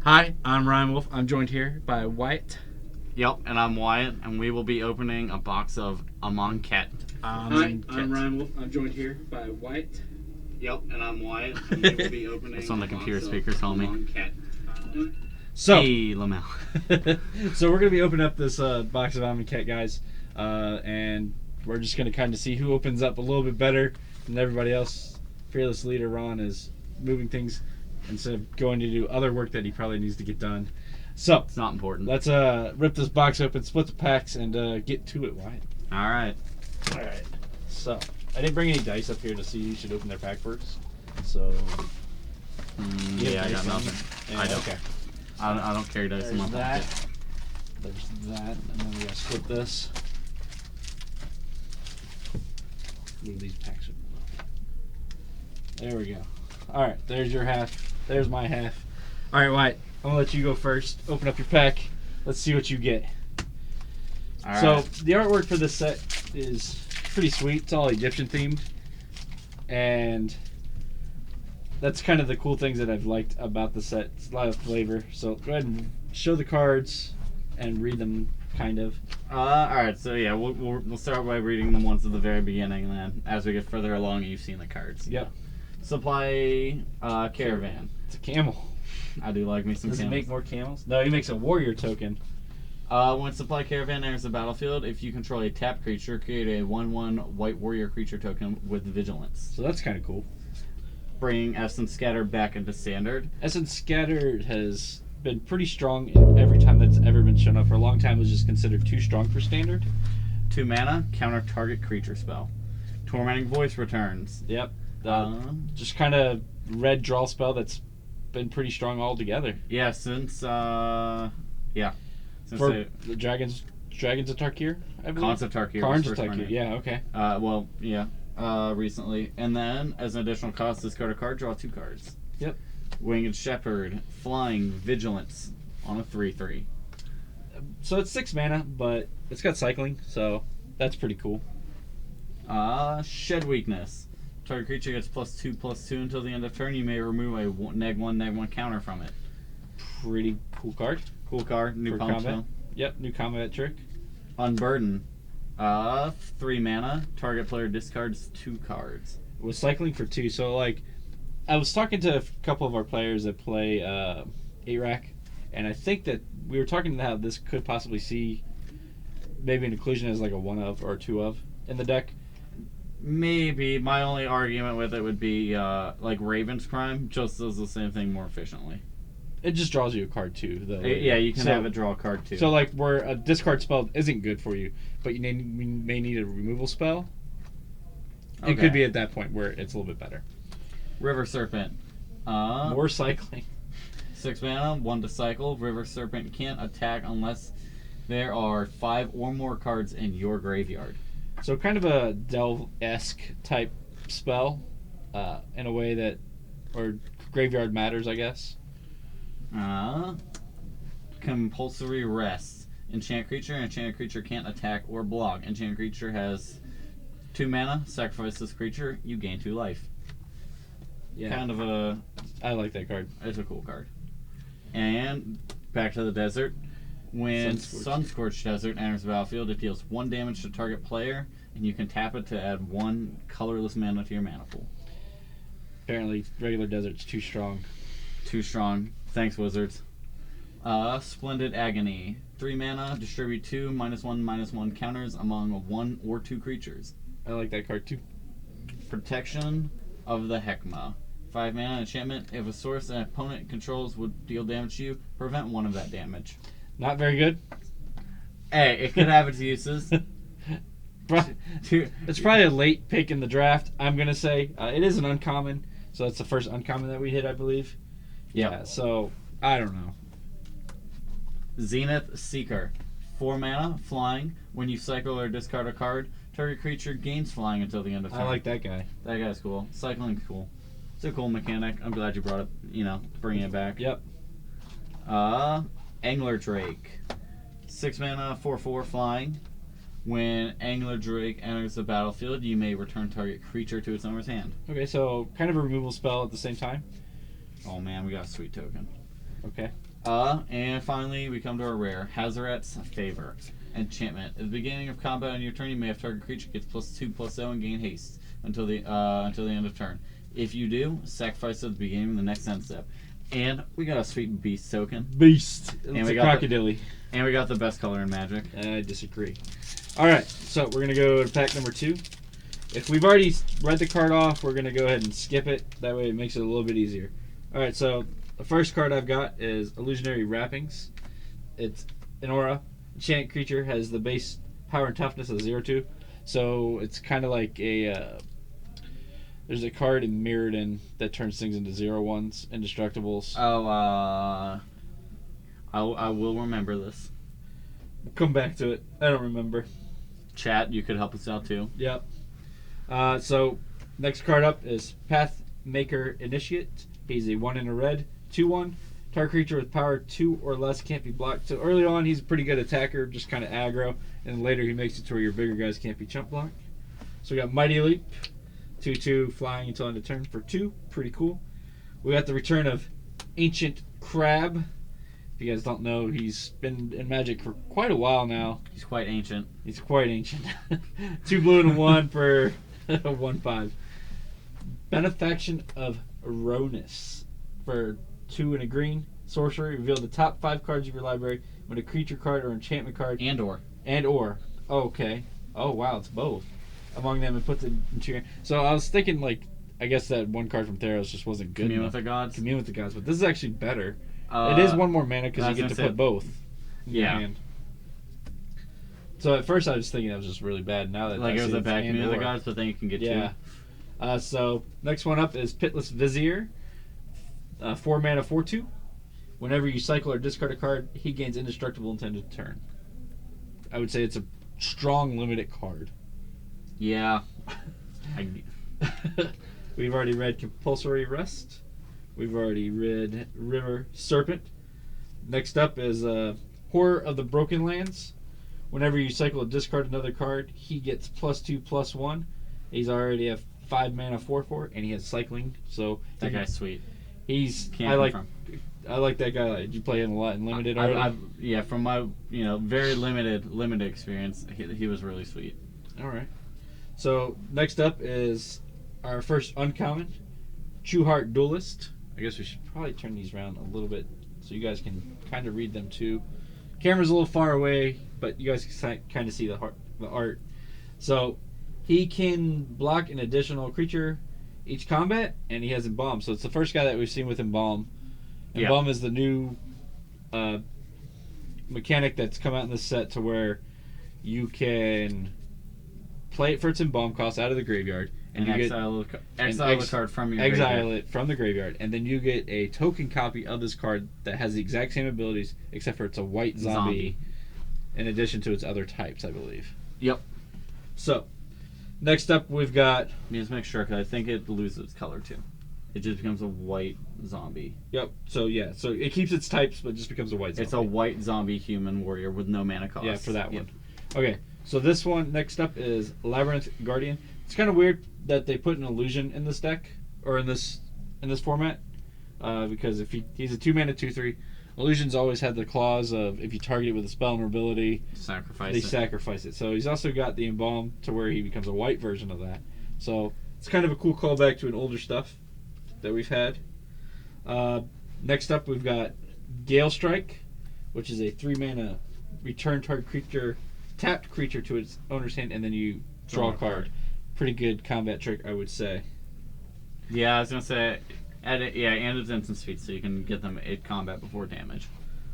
Hi, I'm Ryan Wolf. I'm joined here by Wyatt. Yep, and I'm Wyatt, and we will be opening a box of Amonkhet. Hi, I'm Ryan Wolf. I'm joined here by Wyatt. Yep, and I'm Wyatt, and we will be opening It's on the computer speakers, homie. So, Hey, Lamel. so we're going to be opening up this box of Amonkhet, guys, and we're just going to kind of see who opens up a little bit better than everybody else. Fearless leader Ron is moving things instead of going to do other work that he probably needs to get done. So It's not important. let's rip this box open, split the packs, and get to it, Wyatt. All right. So I didn't bring any dice up here to see who should open their pack first. So Yeah, I got nothing. Yeah, I don't. Okay. I don't carry dice in my There's pocket. There's that, and then we gotta split this. Move these packs. There we go. All right, there's your half. There's my half. All right, Wyatt, I'm gonna let you go first. Open up your pack. Let's see what you get. All So right. the artwork for this set is pretty sweet. It's all Egyptian themed, and that's kind of the cool things that I've liked about the set. It's a lot of flavor. So go ahead and show the cards and read them, kind of. All right. So yeah, we'll start by reading the ones at the very beginning, and then as we get further along, you've seen the cards. Yep. Supply caravan. It's a camel. I do like me some Does he camels. make more camels? No, he makes a warrior token. When supply caravan enters the battlefield, if you control a tapped creature, create a 1/1 white warrior creature token with vigilance. So that's kind of cool. Bring Essence Scatter back into standard. Essence Scatter has been pretty strong in every time that's ever been shown up. For a long time, it was just considered too strong for standard. 2 mana, counter target creature spell. Tormenting Voice returns. Yep. Just kind of red draw spell that's been pretty strong altogether. Yeah, since For the Dragons of Tarkir, I believe. Khans of Tarkir. Khans was of first Tarkir, printed. yeah, okay. Recently. And then, as an additional cost, discard a card, draw 2 cards. Yep. Winged Shepherd, Flying, Vigilance on a 3/3. So it's 6 mana, but it's got cycling, so that's pretty cool. Shed Weakness. Target creature gets +2/+2 until the end of turn. You may remove a -1/-1 counter from it. Pretty cool card. Cool card. New For combat combat. spell. Yep, new combat trick. Unburden. 3 mana. Target player discards 2 cards. It was cycling for 2, so like I was talking to a couple of our players that play ARAC, and I think that we were talking about how this could possibly see maybe an inclusion as like a 1 of or a 2 of in the deck. Maybe. My only argument with it would be like Raven's Crime just does the same thing more efficiently. It just draws you a card too, though. Yeah, you can have it draw a card too. So like where a discard spell isn't good for you, but you may need a removal spell. It Okay. could be at that point where it's a little bit better. River Serpent. More cycling. 6 mana, 1 to cycle. River Serpent can't attack unless there are 5 or more cards in your graveyard. So kind of a Delve-esque type spell, in a way that, or graveyard matters, I guess. Compulsory Rest. Enchant creature can't attack or block. Enchant creature has 2 mana, sacrifice this creature, you gain 2 life. Yeah, Kind of a, I like that card. it's a cool card. And back to the desert. When Sunscorched. Sunscorched Desert enters the battlefield, it deals 1 damage to target player, and you can tap it to add 1 colorless mana to your mana pool. Apparently, regular desert's too strong. Too strong. Thanks, Wizards. Splendid Agony. 3 mana, distribute 2 -1/-1 counters among 1 or 2 creatures. I like that card too. Protection of the Heckma. 5 mana enchantment. If a source an opponent controls would deal damage to you, prevent 1 of that damage. Not very good. Hey, it could have its uses. It's probably a late pick in the draft. I'm gonna say it is an uncommon, so that's the first uncommon that we hit, I believe. Yep. Yeah. So I don't know. Zenith Seeker. 4 mana, flying. When you cycle or discard a card, target creature gains flying until the end of turn. I like that guy. That guy's cool. Cycling's cool. It's a cool mechanic. I'm glad you brought it, bringing it back. Yep. Angler Drake. 6 mana, 4/4 flying. When Angler Drake enters the battlefield, you may return target creature to its owner's hand. Okay, so kind of a removal spell at the same time. Oh man, we got a sweet token. Okay. And finally, we come to our rare, Hazaret's Favor. Enchantment. At the beginning of combat on your turn, you may have target creature gets +2/+0 and gain haste until the end of turn. If you do, sacrifice at the beginning of the next end step. And we got a sweet beast token. Beast. And It's we a got crocodile. And we got the best color in Magic. I disagree. All right, so we're gonna go to pack number 2. If we've already read the card off, we're gonna go ahead and skip it. That way, it makes it a little bit easier. All right, so the first card I've got is Illusionary Wrappings. It's an aura. Enchant creature has the base power and toughness of 0/2. So it's kind of like a. There's a card in Mirrodin that turns things into 0/1s, indestructibles. Oh, I will remember this. Come back to it. I don't remember. Chat, you could help us out too. Yep. So next card up is Pathmaker Initiate. He's a 1 in a red, 2/1. Target creature with power 2 or less can't be blocked. So early on, he's a pretty good attacker, just kind of aggro. And later, he makes it to where your bigger guys can't be chump blocked. So we got Mighty Leap. 2/2 flying until end of turn for 2. Pretty cool. We got the return of Ancient Crab. If you guys don't know, he's been in Magic for quite a while now. He's quite ancient. He's quite ancient. 2 blue and 1 for 1/5. Benefaction of Eronus for 2 and a green. Sorcery. Reveal the top 5 cards of your library when a creature card or enchantment card. And or. Oh, okay. Oh, wow, it's both. Among them and puts it into your. So I was thinking, like, I guess that one card from Theros just wasn't good Commune enough. with the Gods. Commune with the Gods, but this is actually better. It is 1 more mana because you get to put both in your hand. So at first I was thinking that was just really bad. Now that Like I it was see a it's bad Commune and with the or. Gods, but then you can get Yeah. So next one up is Pitless Vizier. 4 mana, 4/2. Whenever you cycle or discard a card, he gains indestructible until end of turn. I would say it's a strong limited card. 2. Yeah. We've already read Compulsory Rest. We've already read River Serpent. Next up is Horror of the Broken Lands. Whenever you cycle or discard another card, he gets +2/+1. He's already a 5 mana 4/4, and he has cycling. So That guy's sweet. he's. Can't I like. confirm. I like that guy. Did you play him a lot in limited already? Yeah, from my very limited experience, he was really sweet. All right. So next up is our first uncommon, True Heart Duelist. I guess we should probably turn these around a little bit so you guys can kind of read them too. Camera's a little far away, but you guys can kind of see the art. So he can block an additional creature each combat, and he has Embalm. So it's the first guy that we've seen with Embalm. Embalm is the new mechanic that's come out in this set to where you can play it for its Embalm cost out of the graveyard. And you exile the card from your exile graveyard. it from the graveyard, and then you get a token copy of this card that has the exact same abilities, except for it's a white zombie. In addition to its other types, I believe. Yep. So, next up we've got. Let me just make sure, because I think it loses its color too. It just becomes a white zombie. Yep. So yeah. So it keeps its types, but just becomes a white zombie. It's a white zombie human warrior with no mana cost. Yeah, for that one. Okay. So this one next up is Labyrinth Guardian. It's kind of weird that they put an illusion in this deck or in this format, because if he's a 2 mana 2/3, illusions always had the clause of if you target it with a spell or ability, Sacrifice it. So he's also got the Embalm to where he becomes a white version of that. So it's kind of a cool callback to an older stuff that we've had. Next up we've got Gale Strike, which is a 3 mana return target creature, tapped creature to its owner's hand, and then you draw a card. Pretty good combat trick, I would say. Yeah, I was gonna say, and it's instant speed, so you can get them at combat before damage.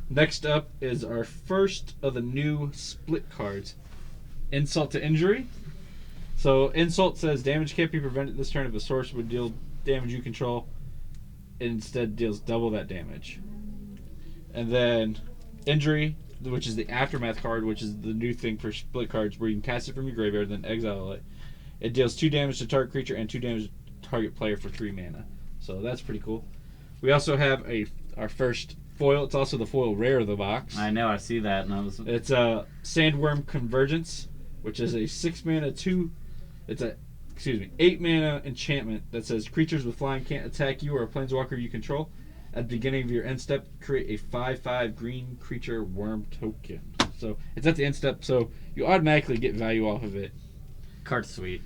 Next up is our first of the new split cards, Insult to Injury. So Insult says damage can't be prevented this turn if a source would deal damage you control. It instead deals double that damage. And then Injury, which is the Aftermath card, which is the new thing for split cards, where you can cast it from your graveyard, then exile it. It deals 2 damage to target creature and 2 damage to target player for 3 mana. So that's pretty cool. We also have our first foil. It's also the foil rare of the box. I know, I see that. And It's a Sandworm Convergence, which is a 6 mana 2. It's a 8 mana enchantment that says creatures with flying can't attack you or a planeswalker you control. At the beginning of your end step, create a 5/5 green creature worm token. So it's at the end step, so you automatically get value off of it. Card's sweet.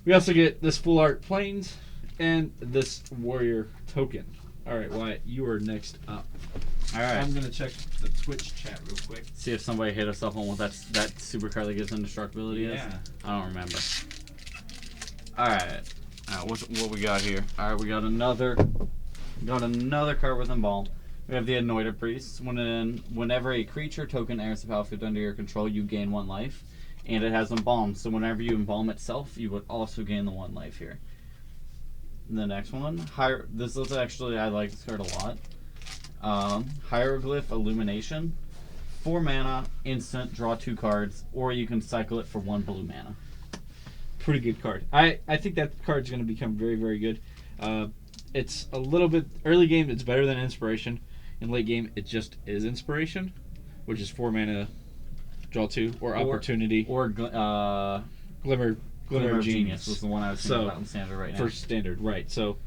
We also get this full art planes and this warrior token. All right, Wyatt, you are next up. All right. I'm gonna check the Twitch chat real quick. See if somebody hit us up on what that super card that gives indestructibility is. I don't remember. All right. What we got here? All right, we got another card with Embalm. We have the Anointed Priest. Whenever a creature token enters the battlefield under your control, you gain 1 life, and it has Embalm. So whenever you Embalm itself, you would also gain the 1 life here. The next one, this is actually, I like this card a lot. Hieroglyph Illumination. 4 mana, instant, draw 2 cards, or you can cycle it for 1 blue mana. Pretty good card. I think that card's going to become very, very good. It's a little bit early game. It's better than Inspiration. In late game, it just is Inspiration, which is 4 mana, draw 2, or Opportunity, or Glimmer of Genius was the one I was thinking about in Standard right now. For Standard, right? So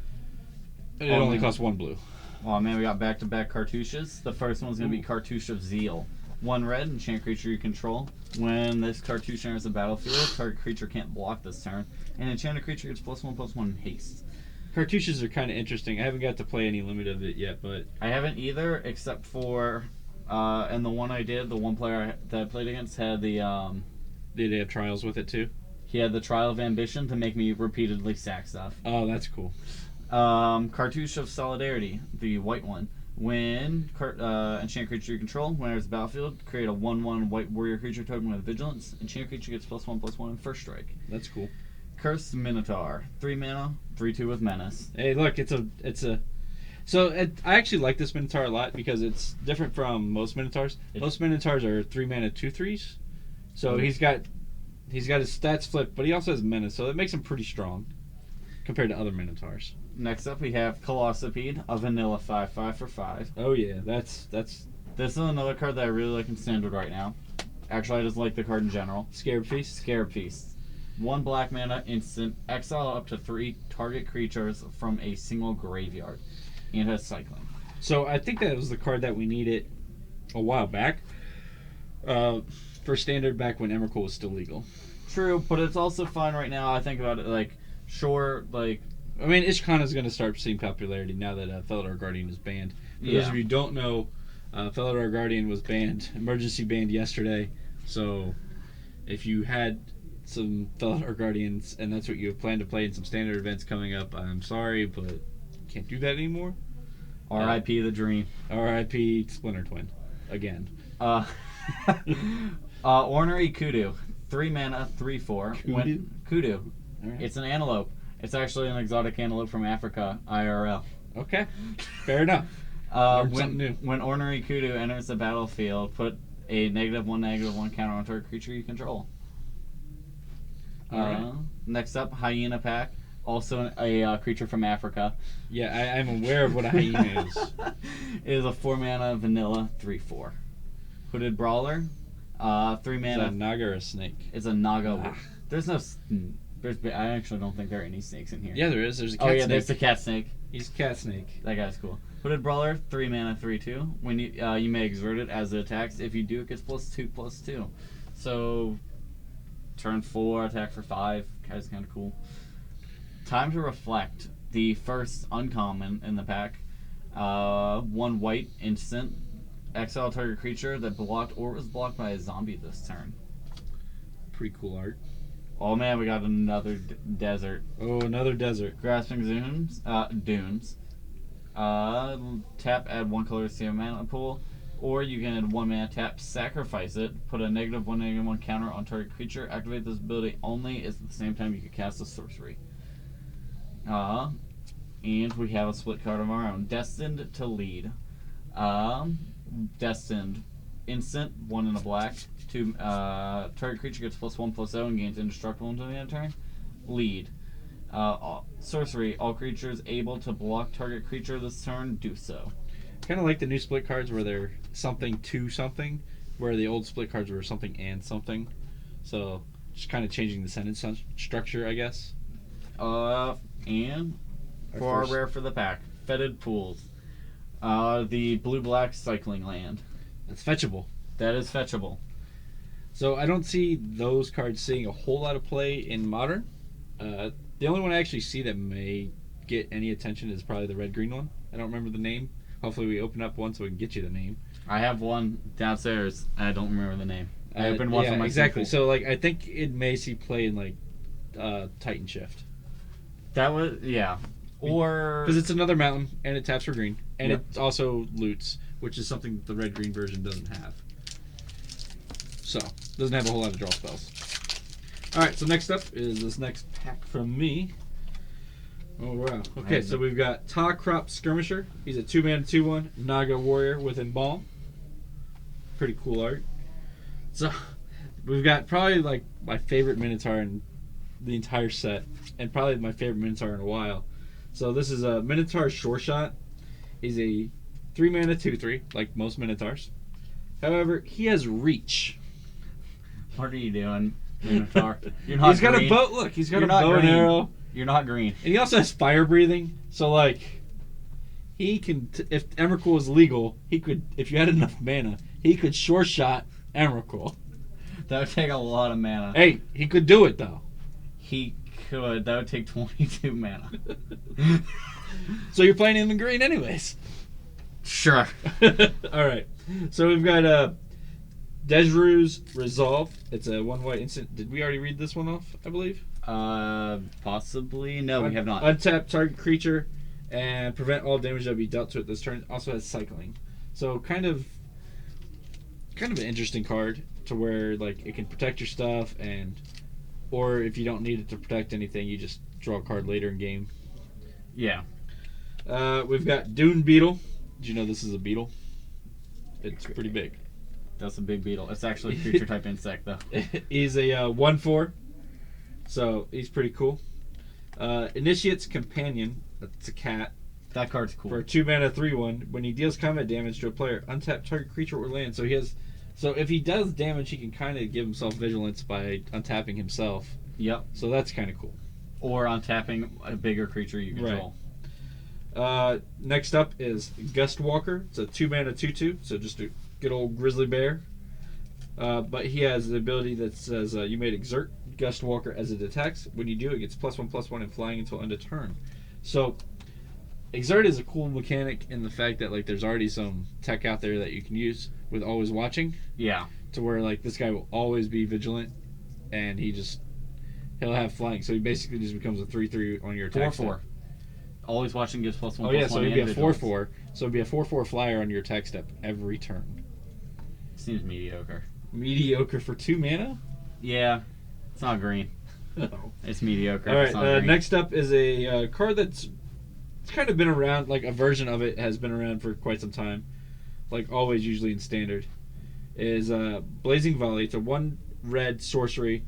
it only costs 1 blue. Oh man, we got back-to-back cartouches. The first one's going to be Cartouche of Zeal. 1 red, enchant creature you control. When this cartouche enters the battlefield, target creature can't block this turn. And enchanted creature gets +1/+1 haste. Cartouches are kind of interesting. I haven't got to play any limit of it yet, but I haven't either, except for and the one I did, the one player that I played against had the did they have trials with it too? He had the Trial of Ambition to make me repeatedly sack stuff. Oh, that's cool. Cartouche of Solidarity, the white one. When enchant creature you control, when it's battlefield, create a 1/1 white warrior creature token with vigilance. Enchant creature gets +1/+1 in first strike. That's cool. Cursed Minotaur, 3 mana, 3/2 with menace. Hey, look, it's a. So I actually like this Minotaur a lot because it's different from most Minotaurs. Most Minotaurs are 3 mana 2/3s. So he's got his stats flipped, but he also has menace, so that makes him pretty strong compared to other Minotaurs. Next up, we have Colossopede, a vanilla 5/5 for 5. Oh yeah, that's. This is another card that I really like in Standard right now. Actually, I just like the card in general. Scarab Feast. Scarab Feast. 1 black mana, instant, exile up to 3 target creatures from a single graveyard. And has cycling. So I think that was the card that we needed a while back. For Standard, back when Emrakul was still legal. True, but it's also fun right now. I think about it like, sure, like. I mean, Ishkan is going to start seeing popularity now that Felidar Guardian is banned. For those of you who don't know, Felidar Guardian was banned, emergency banned yesterday. So if you had some Felidar Guardians and that's what you have planned to play in some Standard events coming up, I'm sorry, but can't do that anymore. R.I.P. the dream. R.I.P. Splinter Twin. Again. Ornery Kudu. 3 mana, 3/4. Kudu. Right. It's an antelope. It's actually an exotic antelope from Africa, IRL. Okay. Fair enough. Something new. When Ornery Kudu enters the battlefield, put a -1/-1 counter on target creature you control. Alright. Next up, Hyena Pack. Also a creature from Africa. Yeah, I'm aware of what a hyena is. It is a 4 mana vanilla 3/4. Hooded Brawler. 3 mana. Is that a naga or a snake? It's a naga. There's no. I actually don't think there are any snakes in here. Yeah, there is. There's a cat snake. There's the cat snake. He's a cat snake. That guy's cool. Hooded Brawler, 3 mana, 3/2. When you may exert it as it attacks. If you do, it gets +2/+2. So, turn 4, attack for 5. Guy's kind of cool. Time to Reflect, the first uncommon in the pack. 1 white instant. Exile target creature that blocked or was blocked by a zombie this turn. Pretty cool art. Oh man, we got another desert. Oh, another desert. Grasping Dunes. Tap, add 1 color to your mana pool. Or you can add 1 mana, tap, sacrifice it, put a -1/-1 counter on target creature, activate this ability only at the same time you can cast a sorcery. And we have a split card of our own. Destined to Lead. Destined. Instant, 1 and a black. 2, target creature gets +1/+0 and gains indestructible until the end of turn. Lead. Sorcery. All creatures able to block target creature this turn, do so. Kind of like the new split cards where they're something to something, where the old split cards were something and something. So, just kind of changing the sentence structure, I guess. And for our rare for the pack, Fetid Pools. The blue-black cycling land. That's fetchable. That is fetchable. So I don't see those cards seeing a whole lot of play in Modern. The only one I actually see that may get any attention is probably the red-green one. I don't remember the name. Hopefully we open up one so we can get you the name. I have one downstairs. I don't remember the name. I opened one from my exactly. sample. So like I think it may see play in like Titan Shift. That was or because it's another mountain and it taps for green and Yep. it also loots, which is something the red-green version doesn't have. So doesn't have a whole lot of draw spells. All right. So next up is this next pack from me. Oh wow. Okay, so we've got Ta Crop Skirmisher. He's a 2-mana 2/1 Naga warrior with Embalm. Pretty cool art. So we've got probably like my favorite Minotaur in the entire set, and probably my favorite Minotaur in a while. So this is a Minotaur Sure Shot. He's a 3-mana 2/3, like most Minotaurs. However, he has reach. what are you doing, Minotaur? You're not He's got green. a bow. Look, he's got You're a not bow and green. arrow. You're not green. And he also has fire breathing, so like he can. If Emrakul is legal, he could. If you had enough mana, he could sure shot Emrakul. That would take a lot of mana. Hey, he could do it though. He could. That would take 22 mana. So you're playing him in green, anyways. Sure. All right. So we've got Dejru's Resolve. It's a 1-white instant. Did we already read this one off? I believe. Possibly. No, we have not. Untap target creature and prevent all damage that will be dealt to it this turn. Also has cycling. So kind of an interesting card to where like it can protect your stuff or if you don't need it to protect anything, you just draw a card later in game. Yeah. We've got Dune Beetle. Did you know this is a beetle? It's pretty big. That's a big beetle. It's actually a creature type insect though. He's a 1/4. So he's pretty cool. Initiate's Companion. That's a cat. That card's cool. For a 2-mana 3/1, when he deals combat damage to a player, untap target creature or land. So he has. So if he does damage, he can kind of give himself vigilance by untapping himself. Yep. So that's kind of cool. Or on tapping a bigger creature you control. Right. Next up is Gust Walker. It's a 2-mana 2/2. So just a good old grizzly bear. But he has the ability that says you may exert Gust Walker as it attacks. When you do, it gets +1/+1 and flying until end of turn. So exert is a cool mechanic in the fact that like there's already some tech out there that you can use with always watching. Yeah. To where like this guy will always be vigilant, and he'll have flying. So he basically just becomes a 3/3 on your attack. 4/4. Always watching gives +1/+1. Oh yeah, so he'd be a and 4/4. So it'd be a 4/4 flyer on your attack step every turn. Seems mediocre. Mediocre for 2 mana. Yeah. It's not green. No. It's mediocre. All It's not right. green. Next up is a card it's kind of been around. Like a version of it has been around for quite some time. Like always, usually in standard, is Blazing Volley. It's a 1 red sorcery.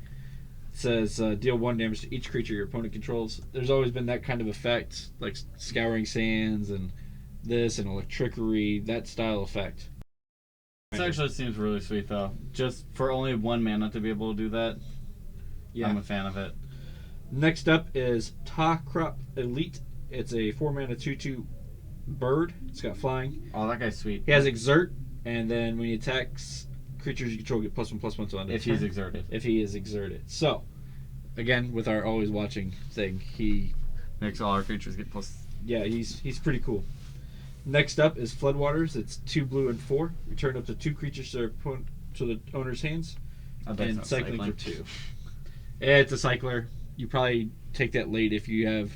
It says deal 1 damage to each creature your opponent controls. There's always been that kind of effect, like Scouring Sands and this and Electrickery, that style effect. This actually seems really sweet though. Just for only 1 mana to be able to do that. Yeah. I'm a fan of it. Next up is Ta Crop Elite. It's a 4-mana 2/2 bird. It's got flying. Oh, that guy's sweet. He has Exert, and then when he attacks creatures you control, get +1/+1 to end of If turn. he's exerted. If he is exerted. So, again, with our always watching thing, Makes all our creatures get plus. yeah, he's pretty cool. Next up is Floodwaters. It's 2 blue and 4. Return up to 2 creatures to the owner's hands, I bet and it's cycling cycling. for 2. It's a cycler. You probably take that late if you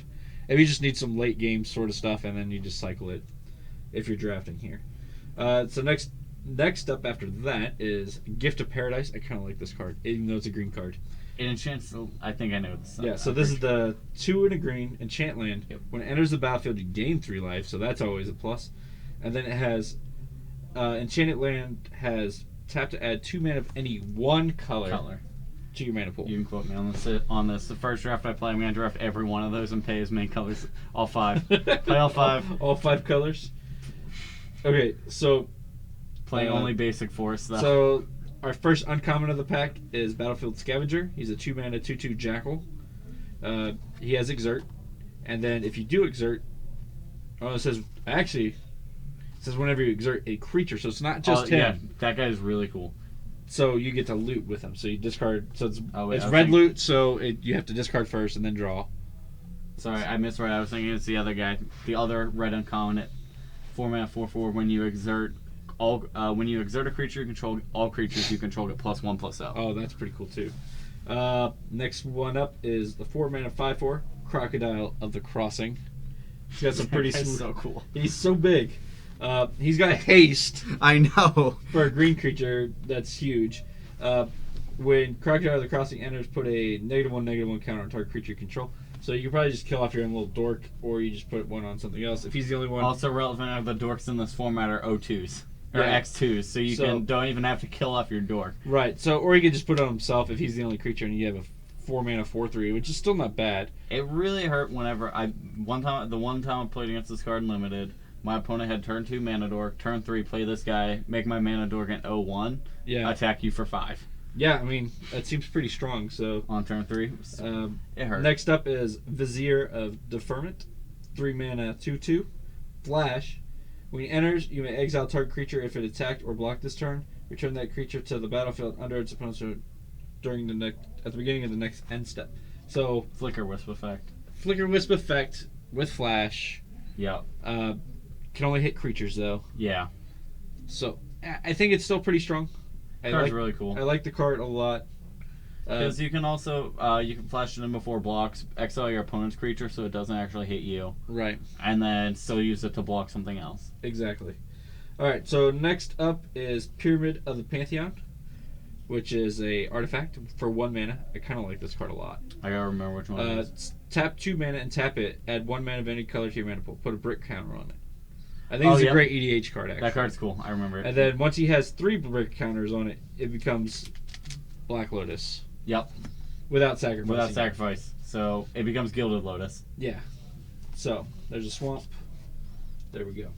just need some late game sort of stuff, and then you just cycle it if you're drafting here. So next up after that is Gift of Paradise. I kind of like this card, even though it's a green card. It enchants. I think I know this. Yeah, so this is the 2 and a green enchant land. Yep. When it enters the battlefield, you gain 3 life, so that's always a plus. And then it has enchanted land has tap to add 2 mana of any one color to your mana pool. You can quote me on this. The first draft I play, I'm gonna draft every one of those and pay as main colors. All 5. Play all 5. All 5 colors. Okay, so Play only basic forest though. So our first uncommon of the pack is Battlefield Scavenger. He's a 2-mana 2/2 Jackal. He has Exert, and then if you do Exert, it says actually says whenever you exert a creature, so it's not just him. Yeah, that guy is really cool. So you get to loot with him. So you discard. So it's I was red thinking- loot. So you have to discard first and then draw. Sorry, I misread. I was thinking it's the other guy, the other red uncommon at 4-mana 4/4. When you exert a creature you control, all creatures you control get +1/+0. Oh, that's pretty cool too. Next one up is the 4-mana 5/4 Crocodile of the Crossing. He's got some pretty That's smooth. so cool. He's so big. He's got haste I know. for a green creature. That's huge. When Crocodile of the Crossing enters, put a -1/-1 counter on target creature you control. So you can probably just kill off your own little dork, or you just put one on something else. If he's the only one. Also relevant are the dorks in this format are O2s. Or Yeah. X2s, so you don't even have to kill off your dork. Right. So, or he could just put it on himself if he's the only creature, and you have a 4-mana 4/3, which is still not bad. It really hurt whenever the one time I played against this card in Limited, my opponent had turn 2 mana dork, turn 3 play this guy, make my mana dork an 0/1, Yeah. attack you for 5 Yeah. I mean, that seems pretty strong. So. on turn 3. It hurt. Next up is Vizier of Deferment, 3-mana 2/2, flash. When he enters, you may exile target creature if it attacked or blocked this turn. Return that creature to the battlefield under its opponent's turn at the beginning of the next end step. So Flicker Wisp effect. Flicker Wisp effect with flash. Yep. Can only hit creatures though. Yeah. So I think it's still pretty strong. Card's really cool. I like the card a lot. Because you can also you can flash it in before blocks, exile your opponent's creature so it doesn't actually hit you, Right. and then still use it to block something else. Exactly. All right. So next up is Pyramid of the Pantheon, which is a artifact for 1 mana. I kind of like this card a lot. I gotta remember which one it is. Tap 2 mana and tap it. Add 1 mana of any color to your mana pool. Put a brick counter on it. I think it's a great EDH card, actually. That card's cool. I remember it. And then once he has 3 brick counters on it, it becomes Black Lotus. Yep. Without sacrifice. Without sacrifice. So it becomes Gilded Lotus. Yeah. So there's a swamp. There we go.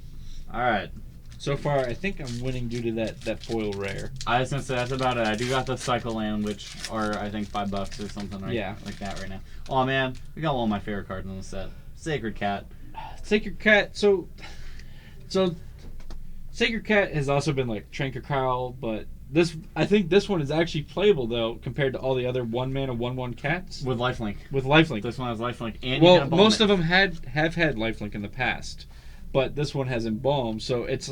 Alright. So far, I think I'm winning due to that foil rare. I was gonna say that's about it. I do got the Cycle Land, which are I think $5 or something like that right now. Oh man, we got one of my favorite cards in the set. Sacred Cat. Sacred Cat. So Sacred Cat has also been like Tranquil, but I think this one is actually playable though compared to all the other 1-mana 1/1 cats With lifelink. with lifelink. This one has lifelink, and you Well, can embalm most it. of them have had lifelink in the past, but this one has embalm, so it's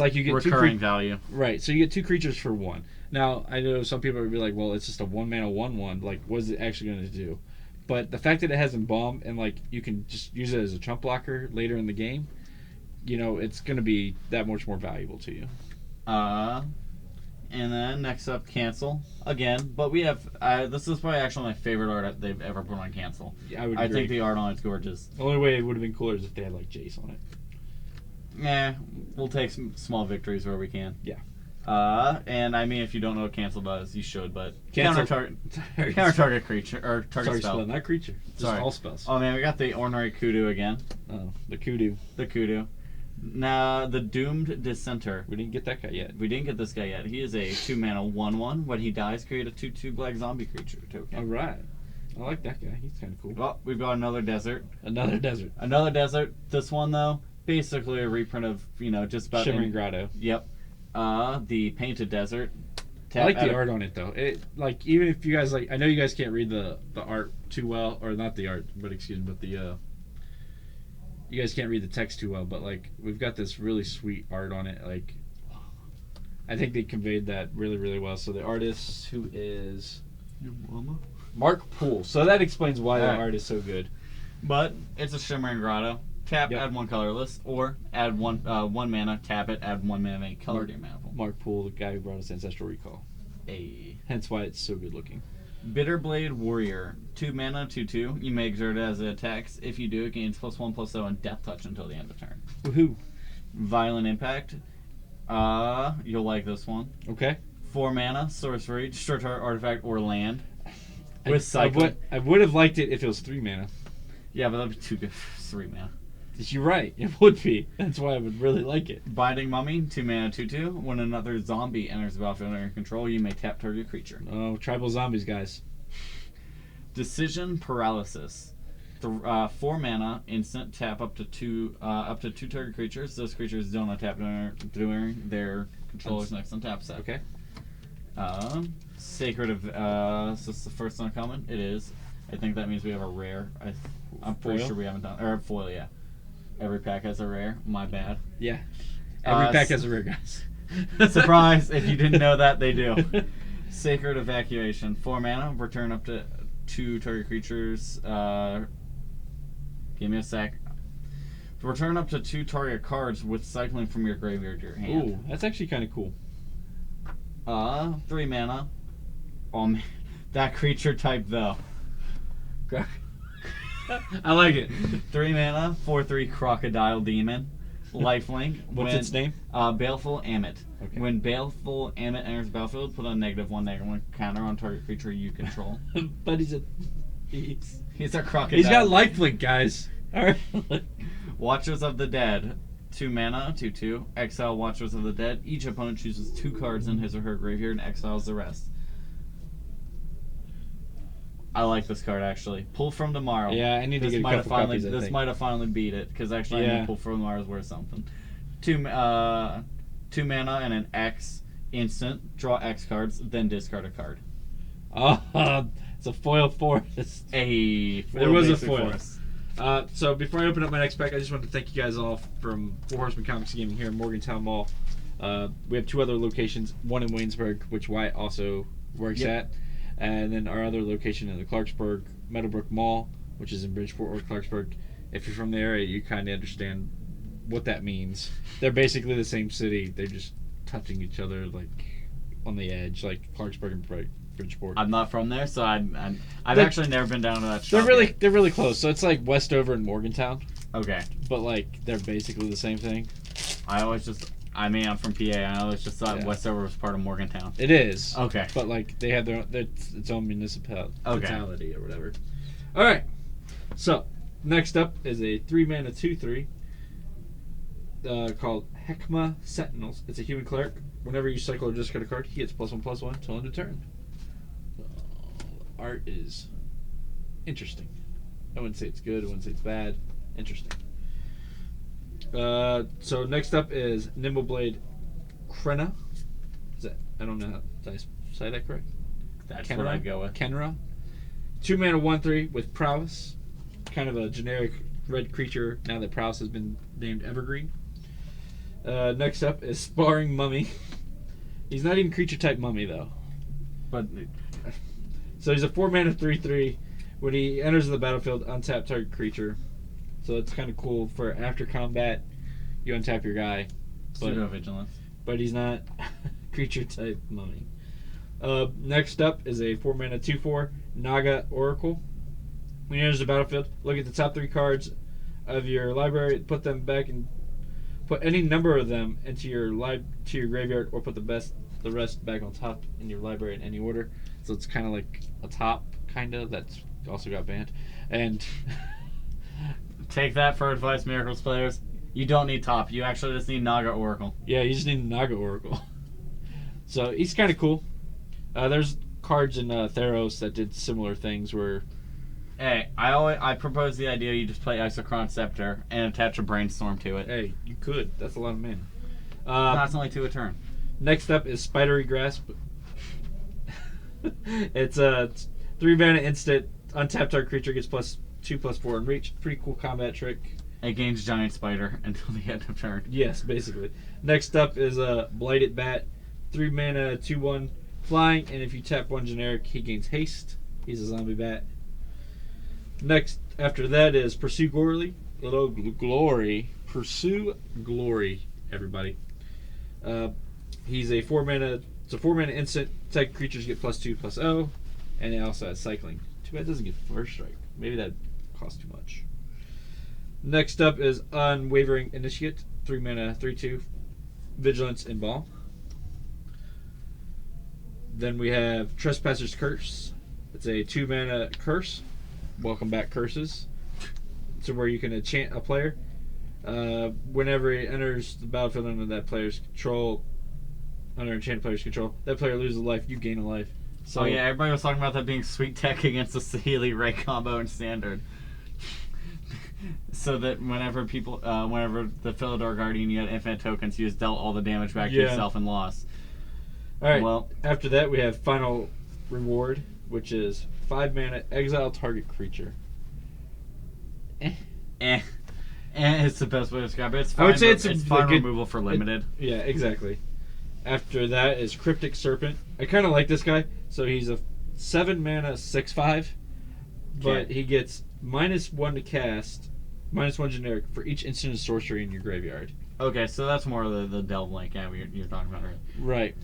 like you get recurring value. Right, so you get 2 creatures for 1. Now I know some people would be like, well, it's just a 1-mana 1/1. Like, what is it actually going to do? But the fact that it has embalm and like you can just use it as a chump blocker later in the game, you know, it's going to be that much more valuable to you. And then next up, Cancel again. But we have this is probably actually my favorite art they've ever put on Cancel. Yeah, I would I agree. think the art on it's gorgeous. The only way it would have been cooler is if they had like Jace on it. We'll take some small victories where we can. Yeah. And I mean, if you don't know what Cancel does, you should. But Cancel- counter target creature or target Sorry, spell. not creature. Just Sorry. all spells. Oh man, we got the Ornery Kudu again. Oh, the Kudu. The Kudu. Now the Doomed Dissenter. We didn't get that guy yet. We didn't get this guy yet. He is a 2-mana 1/1. When he dies, create a 2/2 black zombie creature token. All right. I like that guy. He's kind of cool. Well, we've got another desert. Another desert. Another desert. This one though, basically a reprint of just about Shimmering Grotto. Yep. The Painted Desert. I like the art on it though. It like even if you guys like, I know you guys can't read the art too well, or not the art, but excuse me, but the you guys can't read the text too well, but like we've got this really sweet art on it. Like I think they conveyed that really, really well. So the artist, who is Your mama. Mark Poole, so that explains why the Alright. art is so good. But it's a Shimmering Grotto. Tap, Yep. add 1 colorless, or add 1 mana. Tap it, add 1 mana of any color to your mana pool. Mark Poole, the guy who brought us Ancestral Recall. A Hence why it's so good looking. Bitterblade Warrior. 2 mana, 2/2. You may exert it as it attacks. If you do, it gains +1/+0 and Death Touch until the end of turn. Woohoo! Violent Impact. You'll like this one. Okay. 4 mana, sorcery, destroy target artifact or land. I With cycling. would have liked it if it was 3 mana. Yeah, but that'd be too good for 3 mana. You're right. It would be. That's why I would really like it. Binding Mummy, 2 mana, 2/2. When another zombie enters the battlefield under your control, you may tap target creature. Oh, tribal zombies, guys. Decision Paralysis. 4 mana, instant, tap up to two target creatures. Those creatures don't untap during their controller's next untap step. Okay. Sacred of so it's the first uncommon. It is. I think that means we have a rare. I'm pretty Foil? sure we haven't done or foil. Yeah. Every pack has a rare. My bad. Yeah. Every pack has a rare, guys. Surprise! If you didn't know that, they do. Sacred Evacuation. 4 mana. Return up to 2 target creatures. Give me a sec. Return up to 2 target cards with cycling from your graveyard to your hand. Ooh, that's actually kind of cool. 3 mana. Oh man, that creature type though. I like it. 3 mana, 4/3 Crocodile Demon. Lifelink. What's its name? Baleful Amit. Okay. When Baleful Amit enters the battlefield, put a -1/-1 counter on target creature you control. But he's a crocodile. He's got lifelink, guys. All right. Watchers of the Dead. 2 mana, 2/2. Exile Watchers of the Dead. Each opponent chooses 2 cards in his or her graveyard and exiles the rest. I like this card actually. Pull from Tomorrow. Yeah, I need to get a couple copies. This might have finally beat it because actually I think Pull from Tomorrow is worth something. 2 mana and an X instant. Draw X cards, then discard a card. Oh, it's a foil forest. There was a foil. So before I open up my next pack, I just want to thank you guys all from Four Horsemen Comics Gaming here in Morgantown Mall. We have 2 other locations, one in Waynesburg, which Wyatt also works at, and then our other location in the Clarksburg Meadowbrook Mall, which is in Bridgeport or Clarksburg. If you're from the area, you kind of understand what that means. They're basically the same city. They're just touching each other like on the edge, like Clarksburg and Bridgeport. I'm not from there, so I've actually never been down to that shop. They're really close. So it's like Westover and Morgantown. Okay. But like they're basically the same thing. I'm from PA. I always just thought Westover was part of Morgantown. It is. Okay. But like they have its own municipality or whatever. All right. So next up is a 3 mana 2/3 called Hekma Sentinels. It's a human cleric. Whenever you cycle or discard a card, he gets +1/+1 till end of turn. Art is interesting. I wouldn't say it's good. I wouldn't say it's bad. Interesting. So next up is Nimbleblade Krenna. I don't know how did I say that correct? That's what I'd go with. Kenra. 2 mana 1/3 with prowess. Kind of a generic red creature now that prowess has been named Evergreen. Next up is Sparring Mummy. He's not even creature type mummy though. But so he's a 4 mana 3/3. When he enters the battlefield, untap target creature. So it's kind of cool for after combat, you untap your guy. Pseudo Vigilance. But he's not creature type mummy. Next up is a 4 mana 2/4 Naga Oracle. When he enters the battlefield, look at the top 3 cards of your library, put them back and put any number of them into your graveyard, or put the rest back on top in your library in any order. So it's kind of like a top, that's also got banned. And take that for advice, Miracles players. You don't need top. You actually just need Naga Oracle. Yeah, you just need Naga Oracle. So he's kind of cool. There's cards in Theros that did similar things where... Hey, I propose the idea you just play Isochron Scepter and attach a Brainstorm to it. Hey, you could. That's a lot of mana. That's only 2 a turn. Next up is Spidery Grasp. It's a 3 mana instant. Untapped target creature gets +2/+4 in reach. Pretty cool combat trick. It gains Giant Spider until the end of turn. Yes, basically. Next up is a Blighted Bat. 3 mana 2/1 flying, and if you tap 1 generic, he gains haste. He's a zombie bat. Next after that is Pursue Glory. Pursue Glory, everybody. He's a 4 mana. It's a 4 mana instant. Attack creatures get +2/+0, and it also has cycling. Too bad it doesn't get first strike. Maybe that costs too much. Next up is Unwavering Initiate. 3 mana 3/2 Vigilance and Balm. Then we have Trespasser's Curse. It's a 2 mana curse. Welcome back, curses. So where you can enchant a player. Whenever he enters the battlefield under that player's control, under enchanted player's control, that player loses a life, you gain a life. So everybody was talking about that being sweet tech against the Sealy Ray combo in Standard. So that whenever the Philidor Guardian, you had infinite tokens, you just dealt all the damage back to yourself and lost. All right. Well, after that, we have final reward, which is 5 mana, exile target creature. It's the best way to describe it. It's fine, I would say it's fine removal for limited. Yeah, exactly. After that is Cryptic Serpent. I kind of like this guy. So he's a 7 mana 6/5, but he gets -1 to cast, -1 generic for each instant and sorcery in your graveyard. Okay, so that's more of the Delve Link you're talking about, right? Right.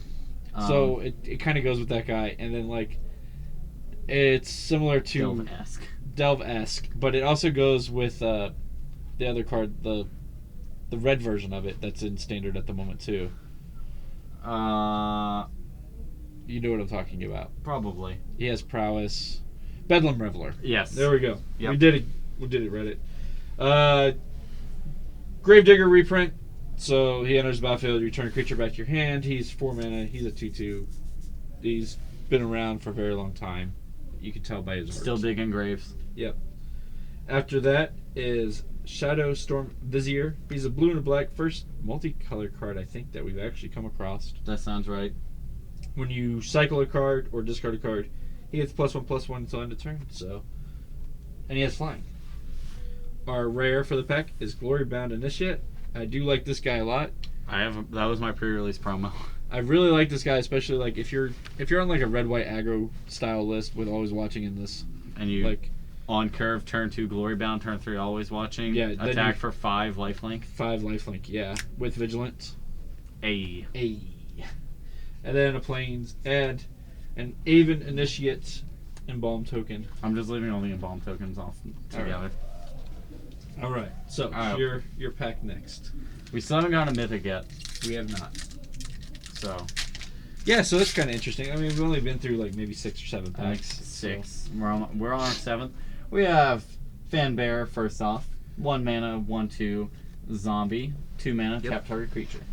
So it kind of goes with that guy, and then like it's similar to Delve-esque, but it also goes with the other card, the red version of it that's in standard at the moment too. You know what I'm talking about. Probably. He has prowess. Bedlam Reveler. Yes. There we go. Yep. We did it. Reddit. Gravedigger reprint. So he enters the battlefield, you return a creature back to your hand. He's 4 mana. He's a 2/2. He's been around for a very long time. You can tell by his words. Still digging graves. Yep. After that is Shadow Storm Vizier. He's a blue and a black. First multicolored card I think that we've actually come across. That sounds right. When you cycle a card or discard a card, he gets +1/+1 until end of turn. So, and he has flying. Our rare for the pack is Glory Bound Initiate. I do like this guy a lot. That was my pre-release promo. I really like this guy, especially like if you're on like a red-white aggro style list with always watching in this, and you like on curve turn 2 Glory Bound, turn 3 always watching. Yeah, attack for 5 lifelink. 5 lifelink, yeah, with vigilance. A. And then a plains add an Aven Initiate Embalm token. I'm just leaving all the Embalm tokens off together. All right. So your pack next. We still haven't gotten a mythic yet. We have not. So. Yeah, so that's kind of interesting. I mean, we've only been through like maybe 6 or 7 packs. 6. So. We're on our 7th. We have Fanbearer first off. 1 mana, 1/2 zombie. 2 mana, tap target creature.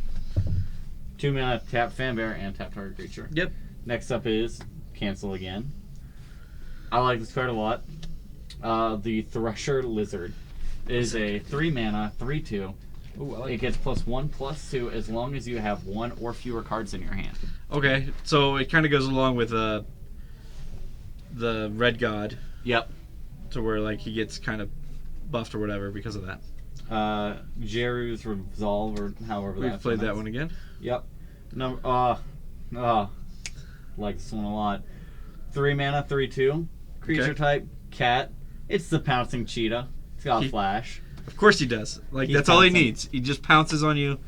2 mana, tap Fanbearer and tap target creature. Yep. Next up is cancel again. I like this card a lot. The Thresher Lizard is a 3 mana, 3/2. Ooh, I like it gets +1/+2 as long as you have 1 or fewer cards in your hand. Okay, so it kind of goes along with the Red God. Yep. To where like he gets kind of buffed or whatever because of that. Jeru's Resolve or however We've played that one again. Yep. Like this one a lot. 3 mana, 3/2. Creature type, cat. It's the pouncing cheetah. It's got flash. Of course he does. Like that's all he needs. He just pounces on you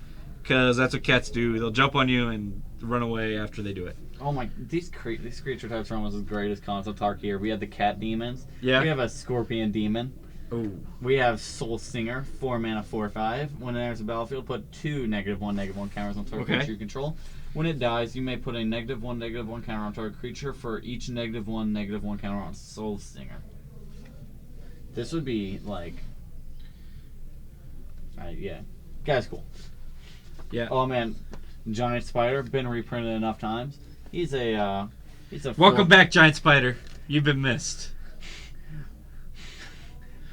because that's what cats do. They'll jump on you and run away after they do it. Oh my! These creature types are almost as great as concept art here. We have the cat demons. Yeah. We have a scorpion demon. Oh. We have Soul Singer, 4 mana, 4/5. When it enters the battlefield, put 2 -1/-1 counters on target creature you control. When it dies, you may put a -1/-1 counter on target creature for each -1/-1 counter on Soul Singer. This would be like, yeah, guy's cool. Yeah. Oh man, Giant Spider, been reprinted enough times. He's a Welcome back, Giant Spider. You've been missed.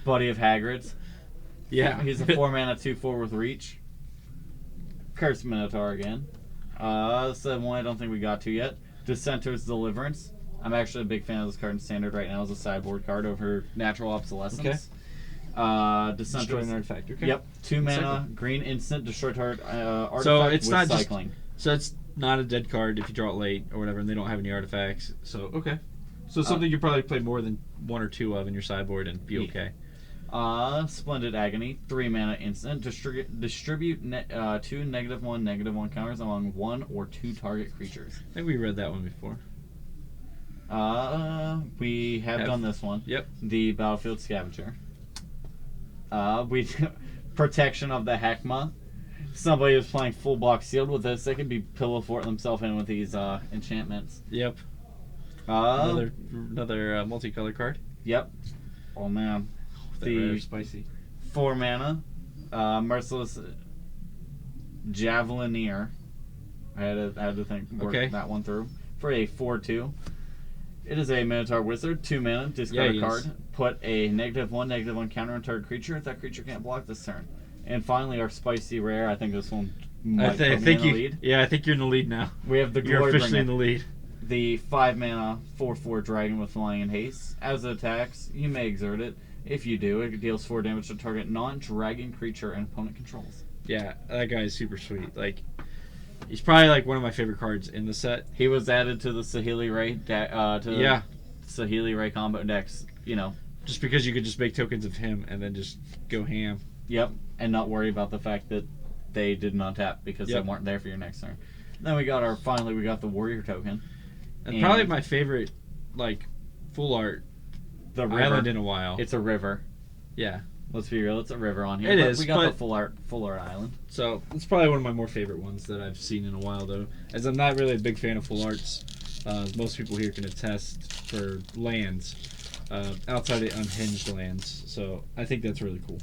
Buddy of Hagrid's. Yeah. He's a 4 mana 2/4 with reach. Curse Minotaur again. So one I don't think we got to yet. Dissenter's Deliverance. I'm actually a big fan of this card in Standard right now as a sideboard card over Natural Obsolescence. Okay. Destroy an artifact. Okay. Yep. 2 mana, green instant, destroy target artifact so it's with not cycling. So it's not a dead card if you draw it late or whatever, and they don't have any artifacts. So okay. So something you probably play more than 1 or 2 of in your sideboard and be okay. Splendid Agony, 3 mana instant. Distribute 2 -1/-1 counters among 1 or 2 target creatures. I think we read that one before. We have done this one. Yep. The Battlefield Scavenger. We Protection of the Heckma. Somebody who's playing full box sealed with this, they could be pillow fort themselves in with these enchantments. Yep. Another multicolored card. Yep. Oh man. The spicy. 4 mana, Merciless Javelineer. I had to work that one through for a 4/2. It is a Minotaur Wizard, 2 mana, discard Yeah, a he card, is. put a -1/-1 counter on target creature. If that creature can't block this turn. And finally, our spicy rare. I think this one might put me in the lead. Yeah, I think you're in the lead now. We have the You're Glory officially in Bringer, the lead. the 5 mana 4/4 dragon with flying and haste. As it attacks, you may exert it. If you do, it deals 4 damage to target non-dragon creature and opponent controls. Yeah, that guy is super sweet. Like, he's probably like one of my favorite cards in the set. He was added to the Saheeli Ray Saheeli Ray combo decks. You know, Just because you could just make tokens of him and then just go ham. yep, and not worry about the fact that they did not tap because Yep. they weren't there for your next turn. Then we got the Warrior token. And probably my favorite, like, full art The river. island in a while. It's a river. Yeah. Let's be real, it's a river on here. It but is, We got but- the full art island. So it's probably one of my more favorite ones that I've seen in a while, though, as I'm not really a big fan of full arts. Most people here can attest for lands, outside of unhinged lands. So I think that's really cool.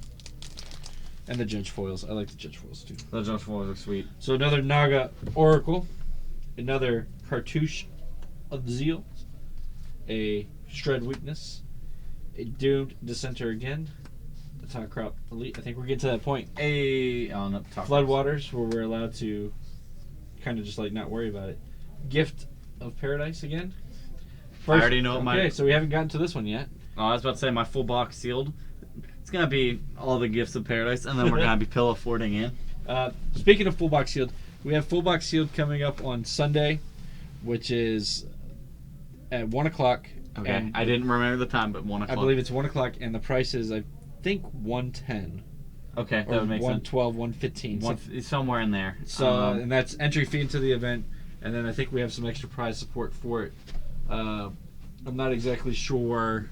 And the judge foils. I like the judge foils too. The judge foils are sweet. So another Naga Oracle, another Cartouche of Zeal, a Shred Weakness, a Doomed Dissenter again, a Top Crop Elite. I think we're getting to that point. On the top. Floodwaters, where we're allowed to kind of just like not worry about it. Gift of Paradise again. I already know what my- Okay, so we haven't gotten to this one yet. I was about to say my full box sealed. It's gonna be all the gifts of paradise, and then we're gonna be pillow forting in. Speaking of full box sealed, we have full box sealed coming up on Sunday, which is at 1 o'clock. Okay, And I didn't remember the time, but 1 I o'clock. believe it's 1 o'clock, and the price is, I think, 110 Okay, or that would make sense. 112, 115. Somewhere in there. So, and that's entry fee into the event, and then I think we have some extra prize support for it. I'm not exactly sure.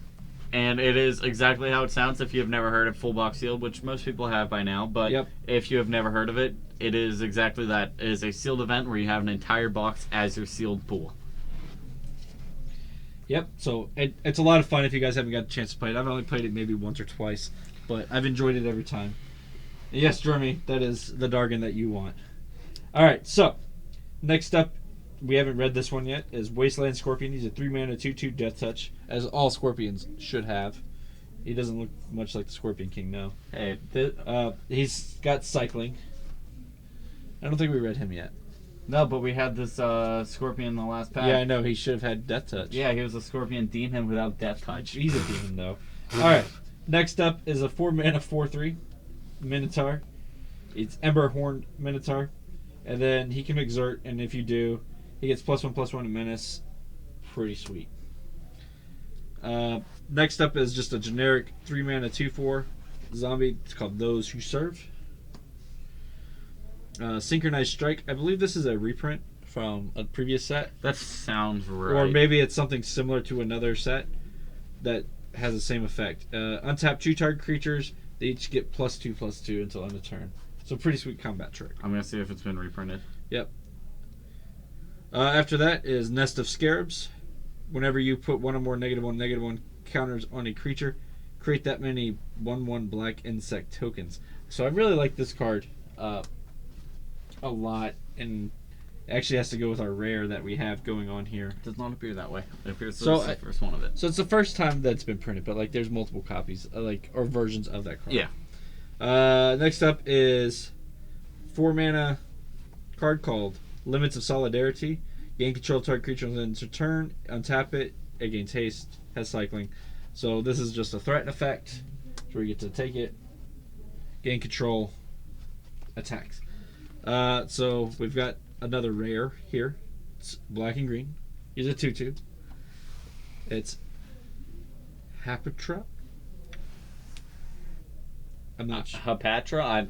And it is exactly how it sounds if you have never heard of full box sealed, which most people have by now. But Yep. if you have never heard of it, it is exactly that. It is a sealed event where you have an entire box as your sealed pool. Yep. So it's a lot of fun if you guys haven't got a chance to play it. I've only played it maybe once or twice, but I've enjoyed it every time. And yes, Jeremy, that is the Dargon that you want. All right. So next up, we haven't read this one yet, is Wasteland Scorpion. He's a 3-mana 2/2 Death Touch, as all Scorpions should have. He doesn't look much like the Scorpion King, no. Hey, He's got Cycling. I don't think we read him yet. no, but we had this scorpion in the last pack. Yeah, I know. He should have had Death Touch. Yeah, he was a scorpion demon without death touch. He's a demon, though. All right. Next up is a 4-mana 4/3 Minotaur. It's Ember Horned Minotaur. And then he can exert, and if you do, he gets +1/+1 to menace. Pretty sweet. Next up is just a generic 3-mana 2/4 zombie. It's called Those Who Serve. Synchronized Strike. I believe this is a reprint from a previous set. That sounds right. Or maybe it's something similar to another set that has the same effect. Untap 2 target creatures. They each get +2/+2 until end of turn. So pretty sweet combat trick. I'm gonna see if it's been reprinted. Yep. After that is Nest of Scarabs. Whenever you put one or more -1/-1 counters on a creature, create that many 1/1 black insect tokens. So I really like this card a lot, and it actually has to go with our rare that we have going on here. It does not appear that way. It appears So this is the first one of it. So it's the first time that's been printed, but like there's multiple copies, or versions of that card. Yeah. Next up is 4-mana card called Limits of Solidarity. Gain control of target creature on its turn. Untap it. It gains haste. Has cycling. So this is just a threat effect. So we get to take it. Gain control. Attacks. So we've got another rare here. It's black and green. Here's a 2/2. It's Hapatra. I'm not sure. Hapatra?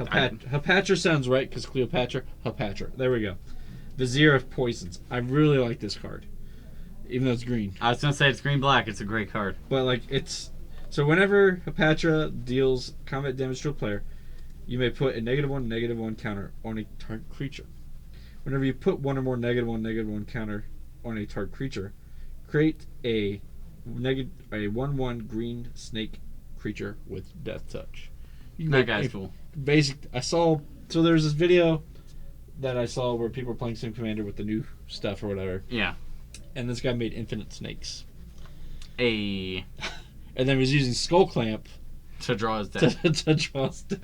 Hapatra sounds right because Cleopatra. Hapatra. There we go. Vizier of Poisons. I really like this card, even though it's green. I was gonna say it's green-black. It's a great card. But like it's so whenever Hapatra deals combat damage to a player, you may put a -1/-1 counter on a target creature. Whenever you put one or more -1/-1 counter on a target creature, create a 1/1 green snake creature with Death Touch. That guy's cool. I saw. So there's this video that I saw where people were playing Sim Commander with the new stuff or whatever, Yeah. and this guy made infinite snakes. And then was using Skull Clamp to draw his deck. to draw his deck.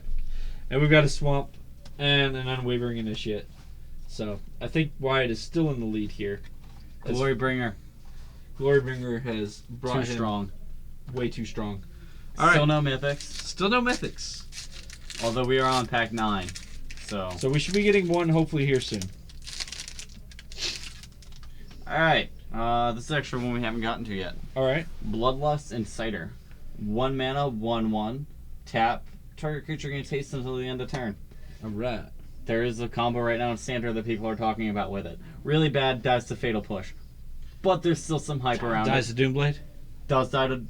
And we've got a Swamp and an Unwavering Initiate. So I think Wyatt is still in the lead here. Glorybringer. Glorybringer has brought Too him strong. way too strong. Still no mythics. Still no mythics. Although we are on pack 9. So we should be getting one hopefully here soon. Alright. This is extra one we haven't gotten to yet. Alright. Bloodlust Inciter. 1 mana, 1/1. Tap. Target creature gains haste until the end of turn. Alright. There is a combo right now in Standard that people are talking about with it. Really bad, dies to Fatal Push. But there's still some hype around Dies it. to Doomblade? Does die to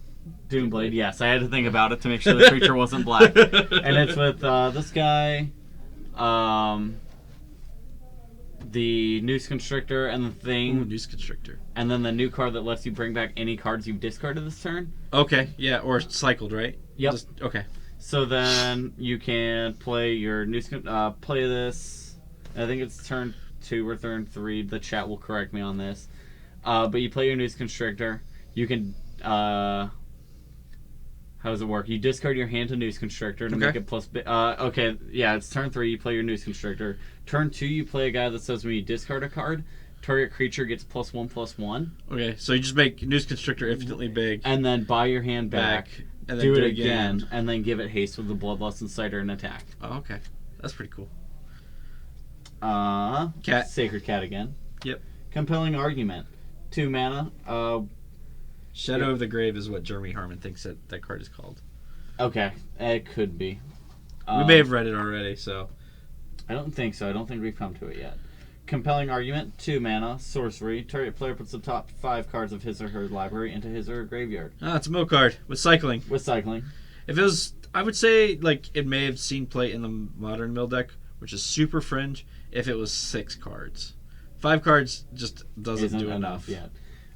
Doomblade, yes. I had to think about it to make sure the creature wasn't black. And it's with this guy, the Noose Constrictor, and the thing. Ooh, Noose Constrictor. And then the new card that lets you bring back any cards you've discarded this turn. Okay, yeah, or cycled, right? Yep. Okay. So then you can play your Noose, play this. I think it's turn 2 or turn 3. The chat will correct me on this. But you play your Noose Constrictor. You can, how does it work? You discard your hand to Noose Constrictor to make it plus... okay, yeah, it's turn 3, you play your Noose Constrictor. Turn 2, you play a guy that says when you discard a card, target creature gets +1/+1. Okay, so you just make Noose Constrictor infinitely big. And then buy your hand back and then do it again, and then give it haste with the Bloodlust Inciter and attack. Oh, okay. That's pretty cool. Cat. Sacred Cat again. Yep. Compelling Argument. 2 mana. Shadow of the Grave is what Jeremy Harmon thinks that card is called. Okay, it could be. We may have read it already, so... I don't think so. I don't think we've come to it yet. Compelling Argument, 2 mana, sorcery. Target player puts the top 5 cards of his or her library into his or her graveyard. Ah, it's a mill card with cycling. With cycling. If it was, I would say, like, it may have seen play in the modern mill deck, which is super fringe, if it was 6 cards. 5 cards just doesn't do enough yet.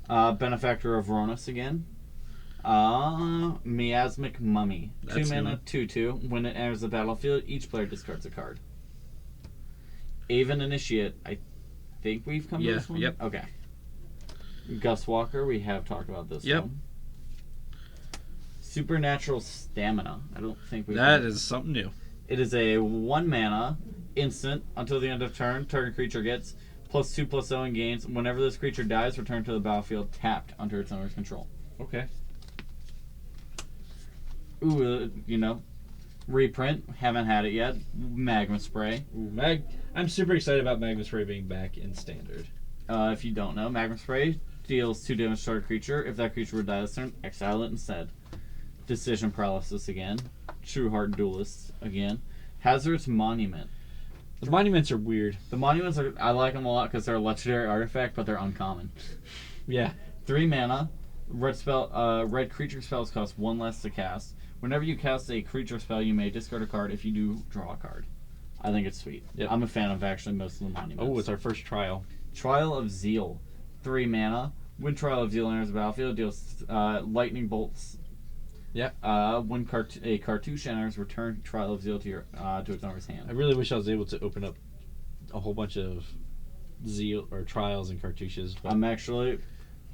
Benefactor of Ronas again. Miasmic Mummy. That's 2 mana, 2/2. When it enters the battlefield, each player discards a card. Aven Initiate. I think we've come to this one? Yep. Okay. Gus Walker, we have talked about this one. Supernatural Stamina. I don't think we've... That is something new. It is a 1 mana instant until the end of turn. Target creature gets +2/+0 and gains. Whenever this creature dies, return to the battlefield tapped under its owner's control. Okay. Ooh, reprint. Haven't had it yet. Magma Spray. Ooh, I'm super excited about Magma Spray being back in Standard. If you don't know, Magma Spray deals 2 damage to target creature. If that creature would die this turn, exile it instead. Decision Paralysis again. True Heart Duelist again. Hazardous Monument. The monuments are weird. The monuments I like them a lot because they're a legendary artifact, but they're uncommon. Yeah. 3 mana. Red creature spells cost 1 less to cast. Whenever you cast a creature spell, you may discard a card. If you do, draw a card. I think it's sweet. Yep. I'm a fan of actually most of the monuments. Oh, it's our first trial. Trial of Zeal. 3 mana. When Trial of Zeal enters the battlefield, deals lightning bolts. Yeah. When a cartouche enters, return Trial of Zeal to its owner's hand. I really wish I was able to open up a whole bunch of Zeal or trials and cartouches. But... I'm actually...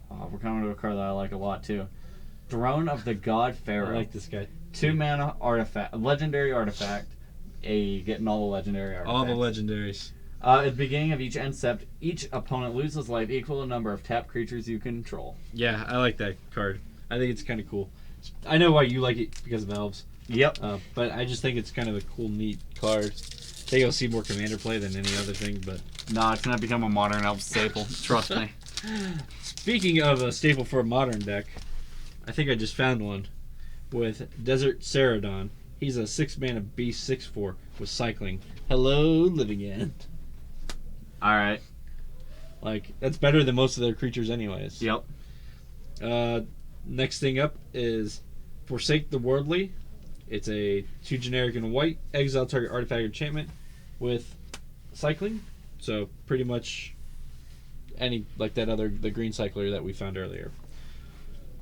we're coming to a card that I like a lot too. Throne of the God Pharaoh. I like this guy. 2 mana artifact, legendary artifact. Getting all the legendary artifacts. All the legendaries. At the beginning of each end step, each opponent loses life equal to the number of tapped creatures you control. Yeah, I like that card. I think it's kind of cool. I know why you like it because of elves. Yep. But I just think it's kind of a cool, neat card. I think you'll see more commander play than any other thing, but... Nah, it's going to become a modern elf staple. Trust me. Speaking of a staple for a modern deck, I think I just found one with Desert Ceradon. He's a 6 mana beast, 6/4 with cycling. Hello, Living End. Alright. Like, that's better than most of their creatures anyways. Yep. Next thing up is Forsake the Worldly. It's a 2 generic and white, exile target artifact or enchantment with cycling. So pretty much any like the green cycler that we found earlier.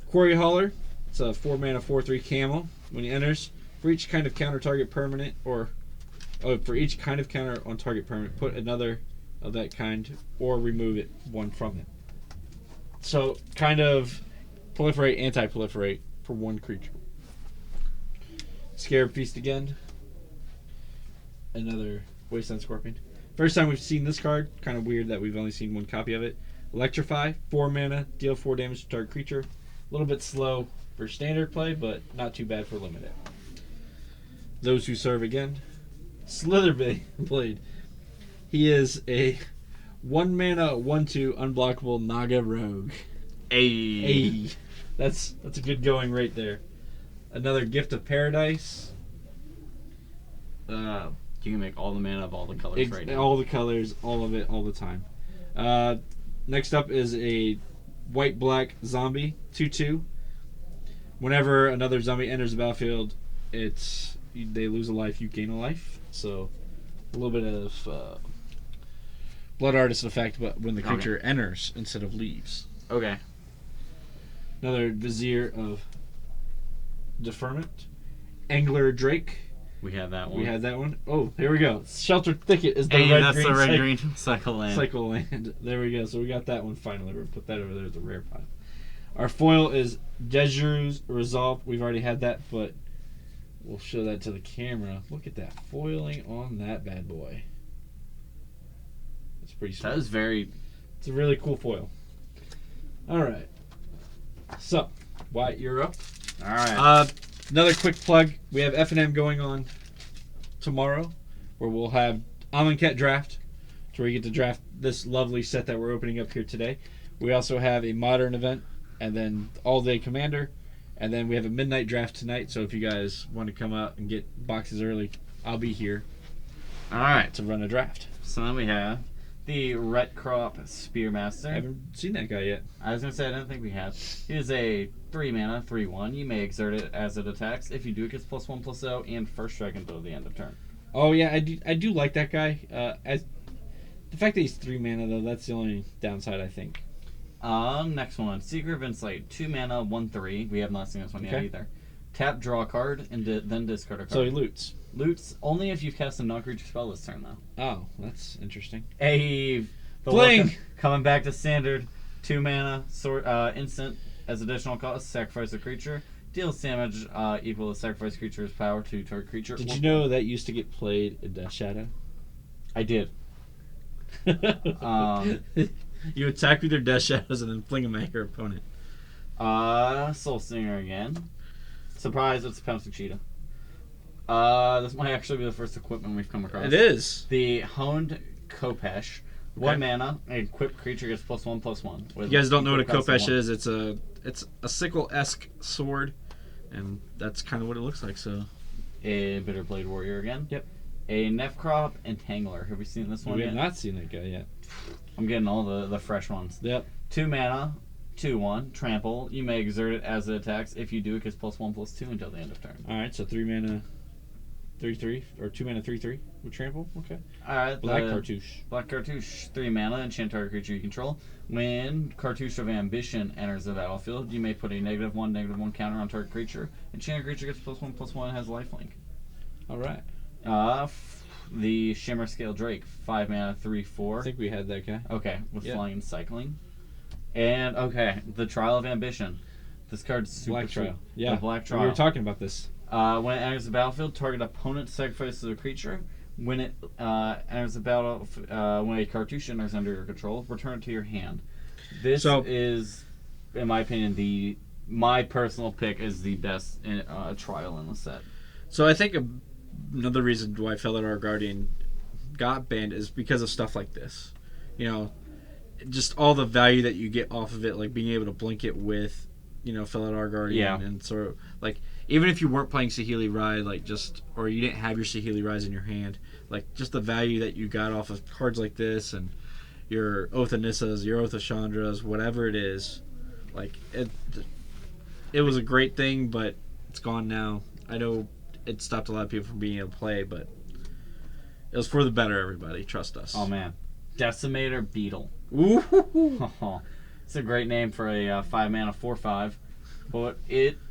Quarry Hauler. It's a 4 mana 4/3 camel. When he enters, for each kind of counter target permanent for each kind of counter on target permanent, put another of that kind or remove one from it. So kind of Proliferate, anti-proliferate for 1 creature. Scarab Feast again. Another Wasteland Scorpion. First time we've seen this card. Kind of weird that we've only seen 1 copy of it. Electrify, 4 mana, deal 4 damage to target creature. A little bit slow for standard play, but not too bad for limited. Those Who Serve again. Slitherblade. He is a 1 mana, 1/2 unblockable Naga Rogue. Hey. That's a good going right there. Another Gift of Paradise. You can make all the mana of all the colors right now. All the colors, all of it, all the time. Next up is a white-black zombie, 2/2. Whenever another zombie enters the battlefield, they lose a life, you gain a life. So a little bit of Blood Artist effect, but when the creature enters instead of leaves. Okay. Another Vizier of Deferment. Angler Drake. We had that one. Oh, here we go. Sheltered Thicket is the that's red-green the red-green cycle land. Cycle land. There we go. So we got that one finally. We'll put that over there as a rare pile. Our foil is Deju's Resolve. We've already had that, but we'll show that to the camera. Look at that foiling on that bad boy. That's pretty sweet. That is very... It's a really cool foil. All right. So, Wyatt, you're up. All right. Another quick plug. We have F&M going on tomorrow, where we'll have Amonkhet Draft, to where you get to draft this lovely set that we're opening up here today. We also have a Modern event, and then All-Day Commander, and then we have a Midnight Draft tonight, so if you guys want to come out and get boxes early, I'll be here. All right. To run a draft. So then we have the Ret Crop Spearmaster. I haven't seen that guy yet. I was going to say, I don't think we have. He is a 3 mana, 3/1. You may exert it as it attacks. If you do, it gets +1/+0 and first strike until the end of turn. Oh, yeah, I do like that guy. The fact that he's 3 mana, though, that's the only downside, I think. Next one. Secret of Insight. 2 mana, 1/3. We have not seen this one yet Okay. either. Tap, draw a card, and then discard a card. So he loots. Loots only if you've cast a non-creature spell this turn, though. Oh, that's interesting. The Bling! Coming back to standard. 2 mana, instant. As additional cost, sacrifice a creature. Deals damage equal to sacrifice creature's power to target creature. Did you know that used to get played in Death Shadow? I did. You attack with your Death Shadows and then fling them at your opponent. Soul Singer again. Surprise, it's a Pouncing Cheetah. This might actually be the first equipment we've come across. It is. The Honed Kopesh. Okay. 1 mana, a equipped creature gets +1/+1. If you guys don't know what a Kopesh is, it's a sickle-esque sword, and that's kind of what it looks like. So, A Bitterblade Warrior again. Yep. A Nefcrop Entangler. Have we seen this one we yet? have not seen that guy yet. I'm getting all the fresh ones. Yep. 2 mana, 2/1, trample. You may exert it as it attacks. If you do, it gets +1/+2 until the end of turn. All right, so 3 mana, 3/3, or 2 mana, 3/3 with trample. Okay. All right. Black Cartouche. Black Cartouche, 3 mana, enchant target creature you control. When Cartouche of Ambition enters the battlefield, you may put a -1/-1 counter on target creature. Enchanted creature gets +1/+1 and has lifelink. All right. The Shimmer Scale Drake, 5 mana, 3/4. I think we had that guy. Okay, with Yeah. flying and cycling. And, the Trial of Ambition. This card's super Black sweet. Trial. Yeah. The Black Trial. We were talking about this. When it enters the battlefield, target opponent sacrifices a creature. When it enters the battle, when a cartouche enters under your control, return it to your hand. This is, in my opinion, my personal pick is the best trial in the set. So I think another reason why Felidar Guardian got banned is because of stuff like this. You know, just all the value that you get off of it, like being able to blink it with, Felidar Guardian, and sort of like even if you weren't playing Saheeli Rai, or you didn't have your Saheeli Rais in your hand, like just the value that you got off of cards like this and your Oath of Nissas, your Oath of Chandras, whatever it is, like it was a great thing, but it's gone now. I know it stopped a lot of people from being able to play, but it was for the better, everybody. Trust us. Oh, man. Decimator Beetle. Ooh. It's a great name for a 5 mana 4/5. But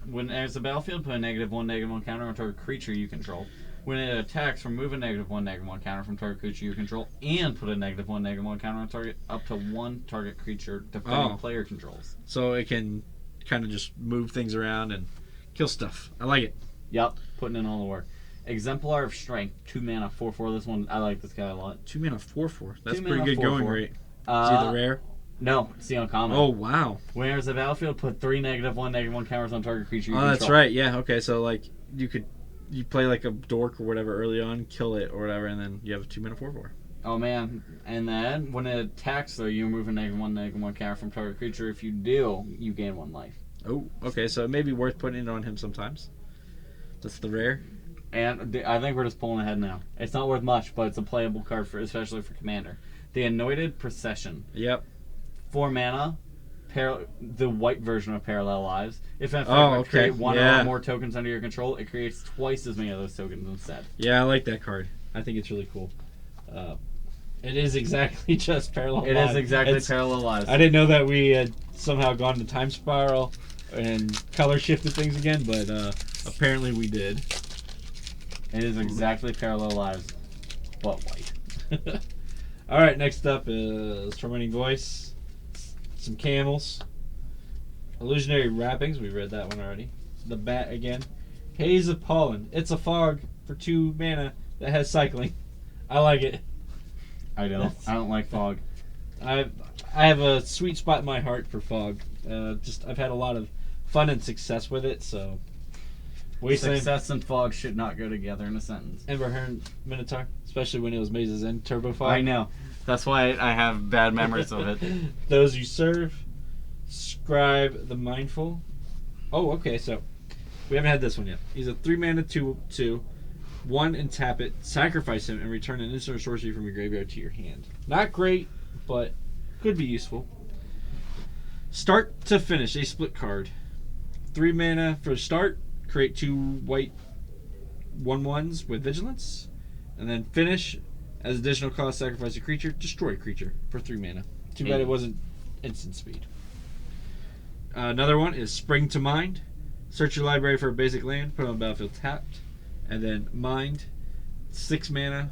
when it enters the battlefield, put a -1/-1 counter on target creature you control. When it attacks, remove a -1/-1 counter from target creature you control, and put a -1/-1 counter on target up to 1 target creature defending player controls. So it can kind of just move things around and kill stuff. I like it. Yep, putting in all the work. Exemplar of Strength, 2 mana, 4/4. This one, I like this guy a lot. 2 mana 4/4. That's 2 pretty mana, good 4/4. going rate. Is he the rare? No, it's the uncommon. Oh wow. When enters the battlefield, put 3 -1/-1 counters on target creature you Oh, control. that's right. Yeah. Okay. So like you play like a dork or whatever early on, kill it or whatever, and then you have a 2 mana 4/4. Oh man, and then when it attacks, though, you remove a -1/-1 counter from target creature. If you do, you gain 1 life. Oh, okay. So it may be worth putting it on him sometimes. That's the rare. And I think we're just pulling ahead now. It's not worth much, but it's a playable card especially for Commander. The Anointed Procession. Yep. 4 mana, the white version of Parallel Lives. If in Oh, fact create okay. 1 Yeah. or more tokens under your control, it creates twice as many of those tokens instead. Yeah, I like that card. I think it's really cool. It is exactly just Parallel It Lives. is exactly It's- Parallel Lives. I didn't know that we had somehow gone to Time Spiral and color shifted things again, but apparently we did. It is exactly Parallel Lives, but white. All right, next up is Tormenting Voice, some camels, Illusionary Wrappings. We read that one already. The Bat again. Haze of Pollen. It's a fog for 2 mana that has cycling. I like it. I don't like fog. I have a sweet spot in my heart for fog. I've had a lot of fun and success with it. So, Wasteland, Success and fog should not go together in a sentence. Emberhern Minotaur, especially when it was Maze's End Turbo Fog. I know. That's why I have bad memories of it. Those you serve. Scribe the Mindful. Oh, okay. So we haven't had this one yet. He's a 3 mana 2/2. 1 and tap it, sacrifice him, and return an instant or sorcery from your graveyard to your hand. Not great, but could be useful. Start to finish, a split card. 3 mana for start, create 2 white 1/1s with vigilance, and then finish as additional cost, sacrifice a creature, destroy a creature for 3 mana. Too bad it wasn't instant speed. Another one is Spring to Mind. Search your library for a basic land, put it on the battlefield tapped. And then Mind, 6 mana,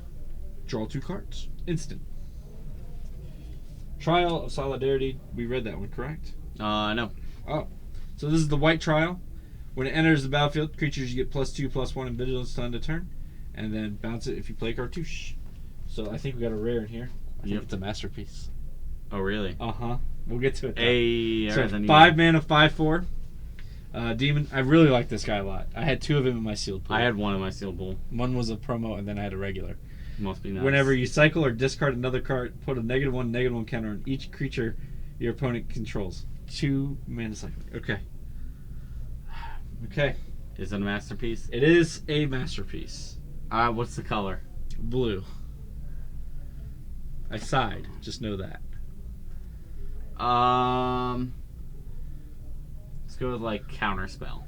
draw 2 cards. Instant. Trial of Solidarity. We read that one, correct? No. Oh. So this is the white trial. When it enters the battlefield, creatures you get +2/+1 in vigilance till end of turn. And then bounce it if you play Cartouche. So I think we got a rare in here. I think it's a masterpiece. Oh, really? Uh-huh. We'll get to it. Hey, So 5 mana, 5/4. Demon. I really like this guy a lot. I had 2 of him in my sealed pool. I had 1 in my sealed pool. One was a promo, and then I had a regular. Must be nice. Whenever you cycle or discard another card, put a -1/-1 counter on each creature your opponent controls. 2 mana cycling. Okay. Okay. Is it a masterpiece? It is a masterpiece. What's the color? Blue. I sighed. Just know that. Let's go with like Counterspell.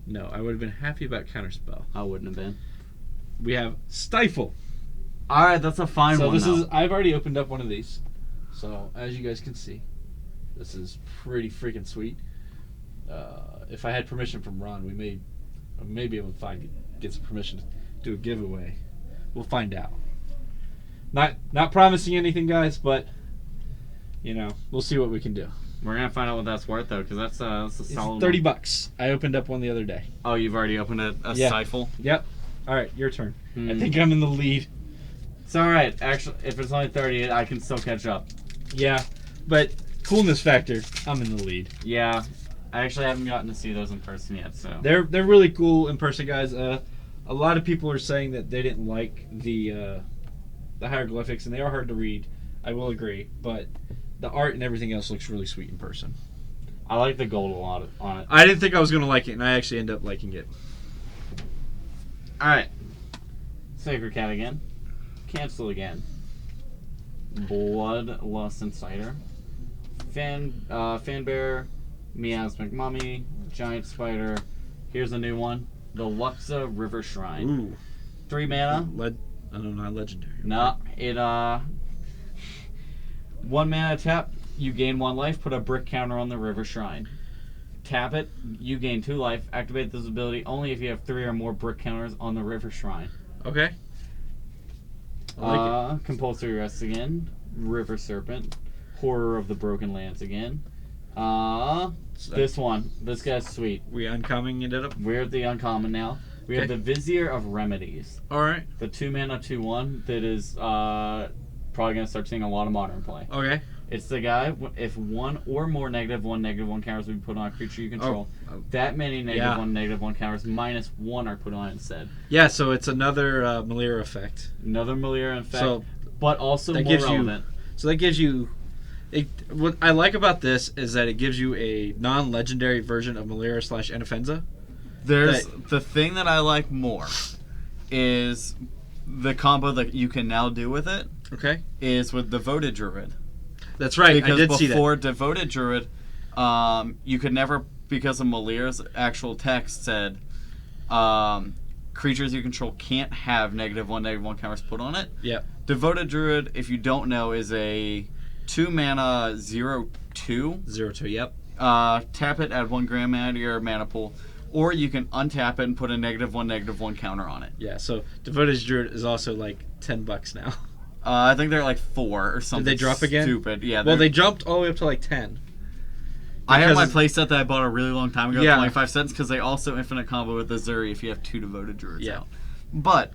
No, I would have been happy about Counterspell. I wouldn't have been. We have Stifle. All right, that's a fine So one. this though. is. I've already opened up one of these. So as you guys can see, this is pretty freaking sweet. If I had permission from Ron, we may be able to get some permission to do a giveaway. We'll find out. Not promising anything, guys, but we'll see what we can do. We're gonna find out what that's worth though, because that's a It's solid. $30. I opened up one the other day. Oh, you've already opened a Yeah. Stifle. Yep. All right, your turn. I Hmm. think I'm in the lead. It's all right. Actually, if it's only 30, I can still catch up. Yeah, but coolness factor, I'm in the lead. Yeah, I actually haven't gotten to see those in person yet. So They're really cool in person, guys. A lot of people are saying that they didn't like the hieroglyphics, and they are hard to read. I will agree, but the art and everything else looks really sweet in person. I like the gold a lot on it. I didn't think I was gonna like it, and I actually ended up liking it. All right, Sacred Cat again. Cancel again. Bloodlust Inciter. Fanbear. Miasmic Mummy. Giant Spider. Here's a new one. The Luxa River Shrine. Ooh. 3 mana. I don't know, not legendary. No, it 1 mana tap, you gain 1 life, put a brick counter on the River Shrine. Tap it, you gain 2 life, activate this ability only if you have 3 or more brick counters on the River Shrine. Okay. I like Compulsory Rest again, River Serpent, Horror of the Broken Lands again, This one. This guy's sweet. We uncommon it up. We're at the uncommon now. We have the Vizier of Remedies. All right. The 2-mana 2/1 that is probably going to start seeing a lot of modern play. Okay. It's the guy, if one or more -1/-1 counters will be put on a creature you control, that many -1/-1 counters -1 are put on it instead. Yeah, so it's another Malira effect. Another Malira effect, So but also that more gives relevant. So that gives you... what I like about this is that it gives you a non-legendary version of Malira / Anafenza. There's the thing that I like more is the combo that you can now do with it Okay. is with Devoted Druid. That's right, Because I did see that. before Devoted Druid, you could never, because of Malira's actual text said, creatures you control can't have -1/-1 counters put on it. Yeah. Devoted Druid, if you don't know, is a 2-mana 0/2. 0/2, yep. Tap it, add 1 grand mana to your mana pool, or you can untap it and put a -1/-1 counter on it. Yeah, so Devoted Druid is also like $10 now. I think they're like 4 or something. Did they drop again? Stupid. Yeah. Well, they jumped all the way up to like 10. I have my because- playset that I bought a really long time ago, Yeah. 25 cents, because they also infinite combo with the Zuri if you have 2 Devoted Druids Yeah. out. But,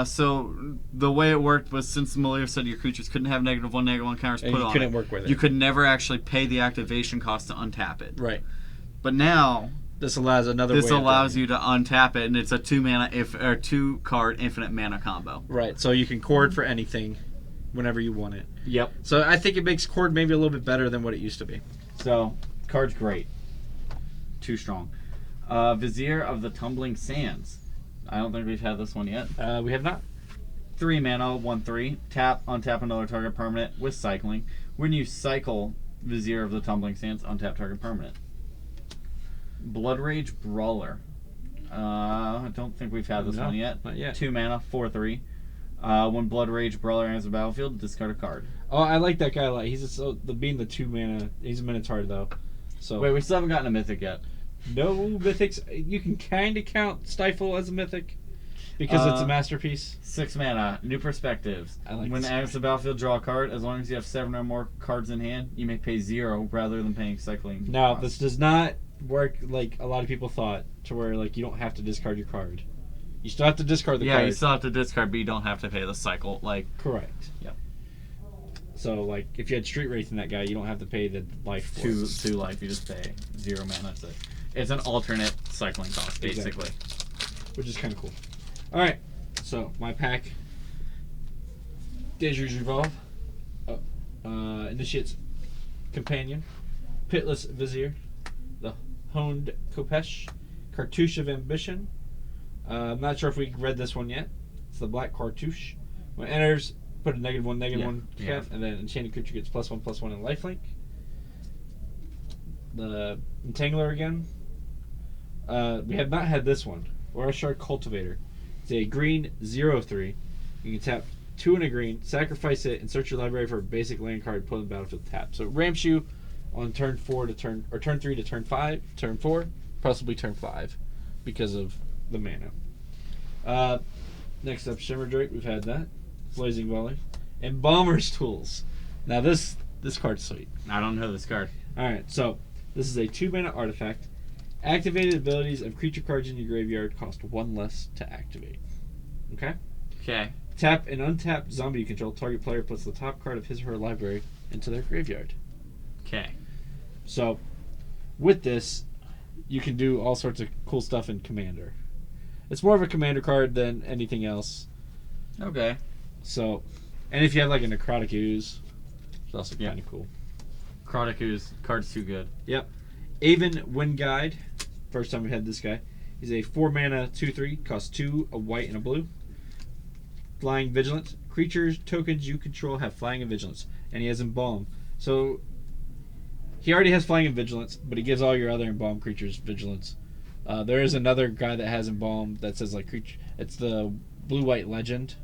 so the way it worked was since Malira said your creatures couldn't have -1/-1 counters And put you on couldn't it, work with it. you could never actually pay the activation cost to untap it. Right. But now, This allows another way this of allows doing you to untap it, and it's a 2-card infinite mana combo. it. Right, so you can chord for anything whenever you want it. Yep. So I think it makes chord maybe a little bit better than what it used to be. So, card's great. Too strong. Vizier of the Tumbling Sands. I don't think we've had this one yet. We have not. 3 mana, 1/3. Tap, untap another target permanent with cycling. When you cycle Vizier of the Tumbling Sands, untap target permanent. Blood Rage Brawler. I don't think we've had this No, one yet. not yet. 2 mana, 4/3. When Blood Rage Brawler enters the battlefield, discard a card. Oh, I like that guy a lot. He's being the 2 mana. He's a Minotaur though. So Wait, we still haven't gotten a mythic yet. no mythics. You can kind of count Stifle as a mythic because it's a masterpiece. 6 mana, New Perspectives. I like When this it enters the battlefield, draw a card. As long as you have 7 or more cards in hand, you may pay 0 rather than paying cycling. Now cost. this does not work like a lot of people thought, to where like you don't have to discard your card. You still have to discard the Yeah, card. you still have to discard, but you don't have to pay the cycle. Like, Correct. Yep. So like if you had Street Wraith in that guy, you don't have to pay the life for it. 2 life, you just pay 0 mana. That's it. It's an alternate cycling cost, basically. Exactly. Which is kind of cool. All right, so my pack. Deja's Revolve. Initiate's Companion. Pitless Vizier. The Honed Kopesh. Cartouche of Ambition. I'm not sure if we read this one yet. It's the Black Cartouche. When it enters, put a -1/-1 Yeah. and then enchanted creature gets +1/+1 in lifelink. The Entangler again. We have not had this one. Orashard Cultivator. It's a green 0/3. You can tap 2 and a green, sacrifice it, and search your library for a basic land card, put on the battlefield tap. So it ramps you on turn 3 to turn 5, turn 4, possibly turn 5, because of the mana. Next up, Shimmer Drake. We've had that. Blazing Volley. And Bomber's Tools. Now this card's sweet. I don't know this card. Alright, so this is a 2-mana artifact. Activated abilities of creature cards in your graveyard cost 1 less to activate. Okay? Okay. Tap and untap zombie you control. Target player puts the top card of his or her library into their graveyard. Okay. So, with this, you can do all sorts of cool stuff in Commander. It's more of a Commander card than anything else. Okay. So, and if you have like a Necrotic Ooze, it's also kind of cool. Chronicles, card's too good. Yep. Aven Wind Guide. First time we had this guy. He's a 4-mana 2/3, costs 2, a white and a blue. Flying Vigilance. Creatures, tokens you control have Flying and Vigilance. And he has Embalm. So, he already has Flying and Vigilance, but he gives all your other Embalm creatures Vigilance. There is another guy that has Embalm that says like creature. It's the Blue-White Legend.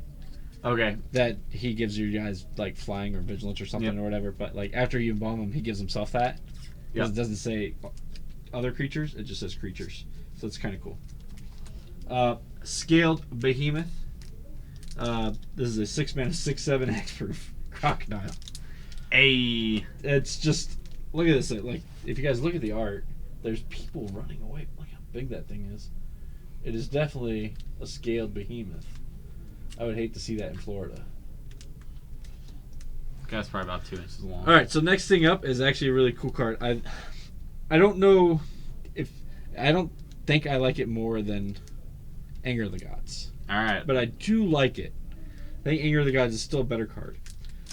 Okay. That he gives you guys like Flying or Vigilance or something or whatever. But like after you embalm him, he gives himself that. Because it doesn't say other creatures, it just says creatures. So it's kind of cool. Scaled Behemoth. This is a 6-mana 6/7 hexproof crocodile. A. It's just look at this. Like, if you guys look at the art, there's people running away. Look how big that thing is. It is definitely a scaled behemoth. I would hate to see that in Florida. Guy's probably about 2 inches long. All right, so next thing up is actually a really cool card. I don't know if I don't think I like it more than Anger of the Gods, All right. but I do like it. I think Anger of the Gods is still a better card.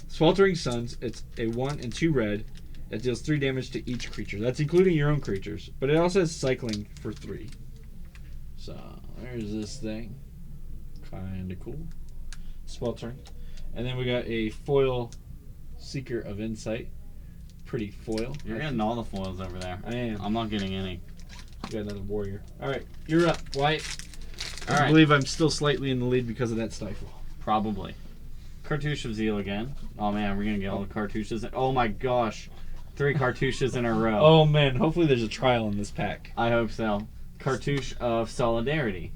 Sweltering Suns. It's a 1 and 2 red that deals 3 damage to each creature. That's including your own creatures, but it also has cycling for 3. So there's this thing, kind of cool. Sweltering, and then we got a foil Seeker of Insight. Pretty foil. You're getting all the foils over there. I am. I'm not getting any. We got another warrior. All right, you're up, Wyatt. All I right. believe I'm still slightly in the lead because of that stifle. Probably. Cartouche of Zeal again. Oh man, we're gonna get all the cartouches. Oh my gosh, 3 cartouches in a row. Oh man, hopefully there's a trial in this pack. I hope so. Cartouche of Solidarity.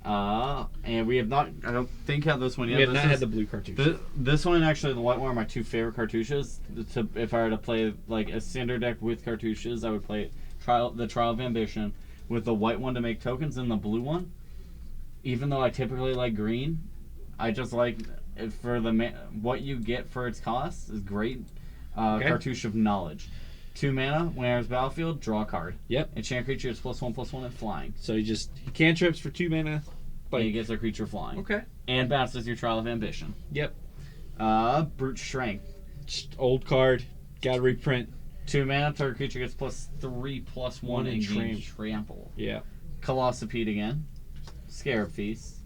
And we have not. I don't think had this one yet. We have This not is- had the blue cartouche. This one and actually the white one are my 2 favorite cartouches. If I were to play like a standard deck with cartouches, I would play the Trial of Ambition with the white one to make tokens and the blue one. Even though I typically like green, I just like it for what you get for its cost is great. Okay. Cartouche of Knowledge. 2 mana, when it enters battlefield, draw a card. Yep. Enchant creature is +1/+1 and flying. So he cantrips for 2 mana. But he gets a creature flying. Okay. And bounces your Trial of Ambition. Yep. Brute Strength. Just old card. Gotta reprint. 2 mana, target creature gets +3/+1 and gains Trample. Yeah. Colossopede again. Scarab Feast.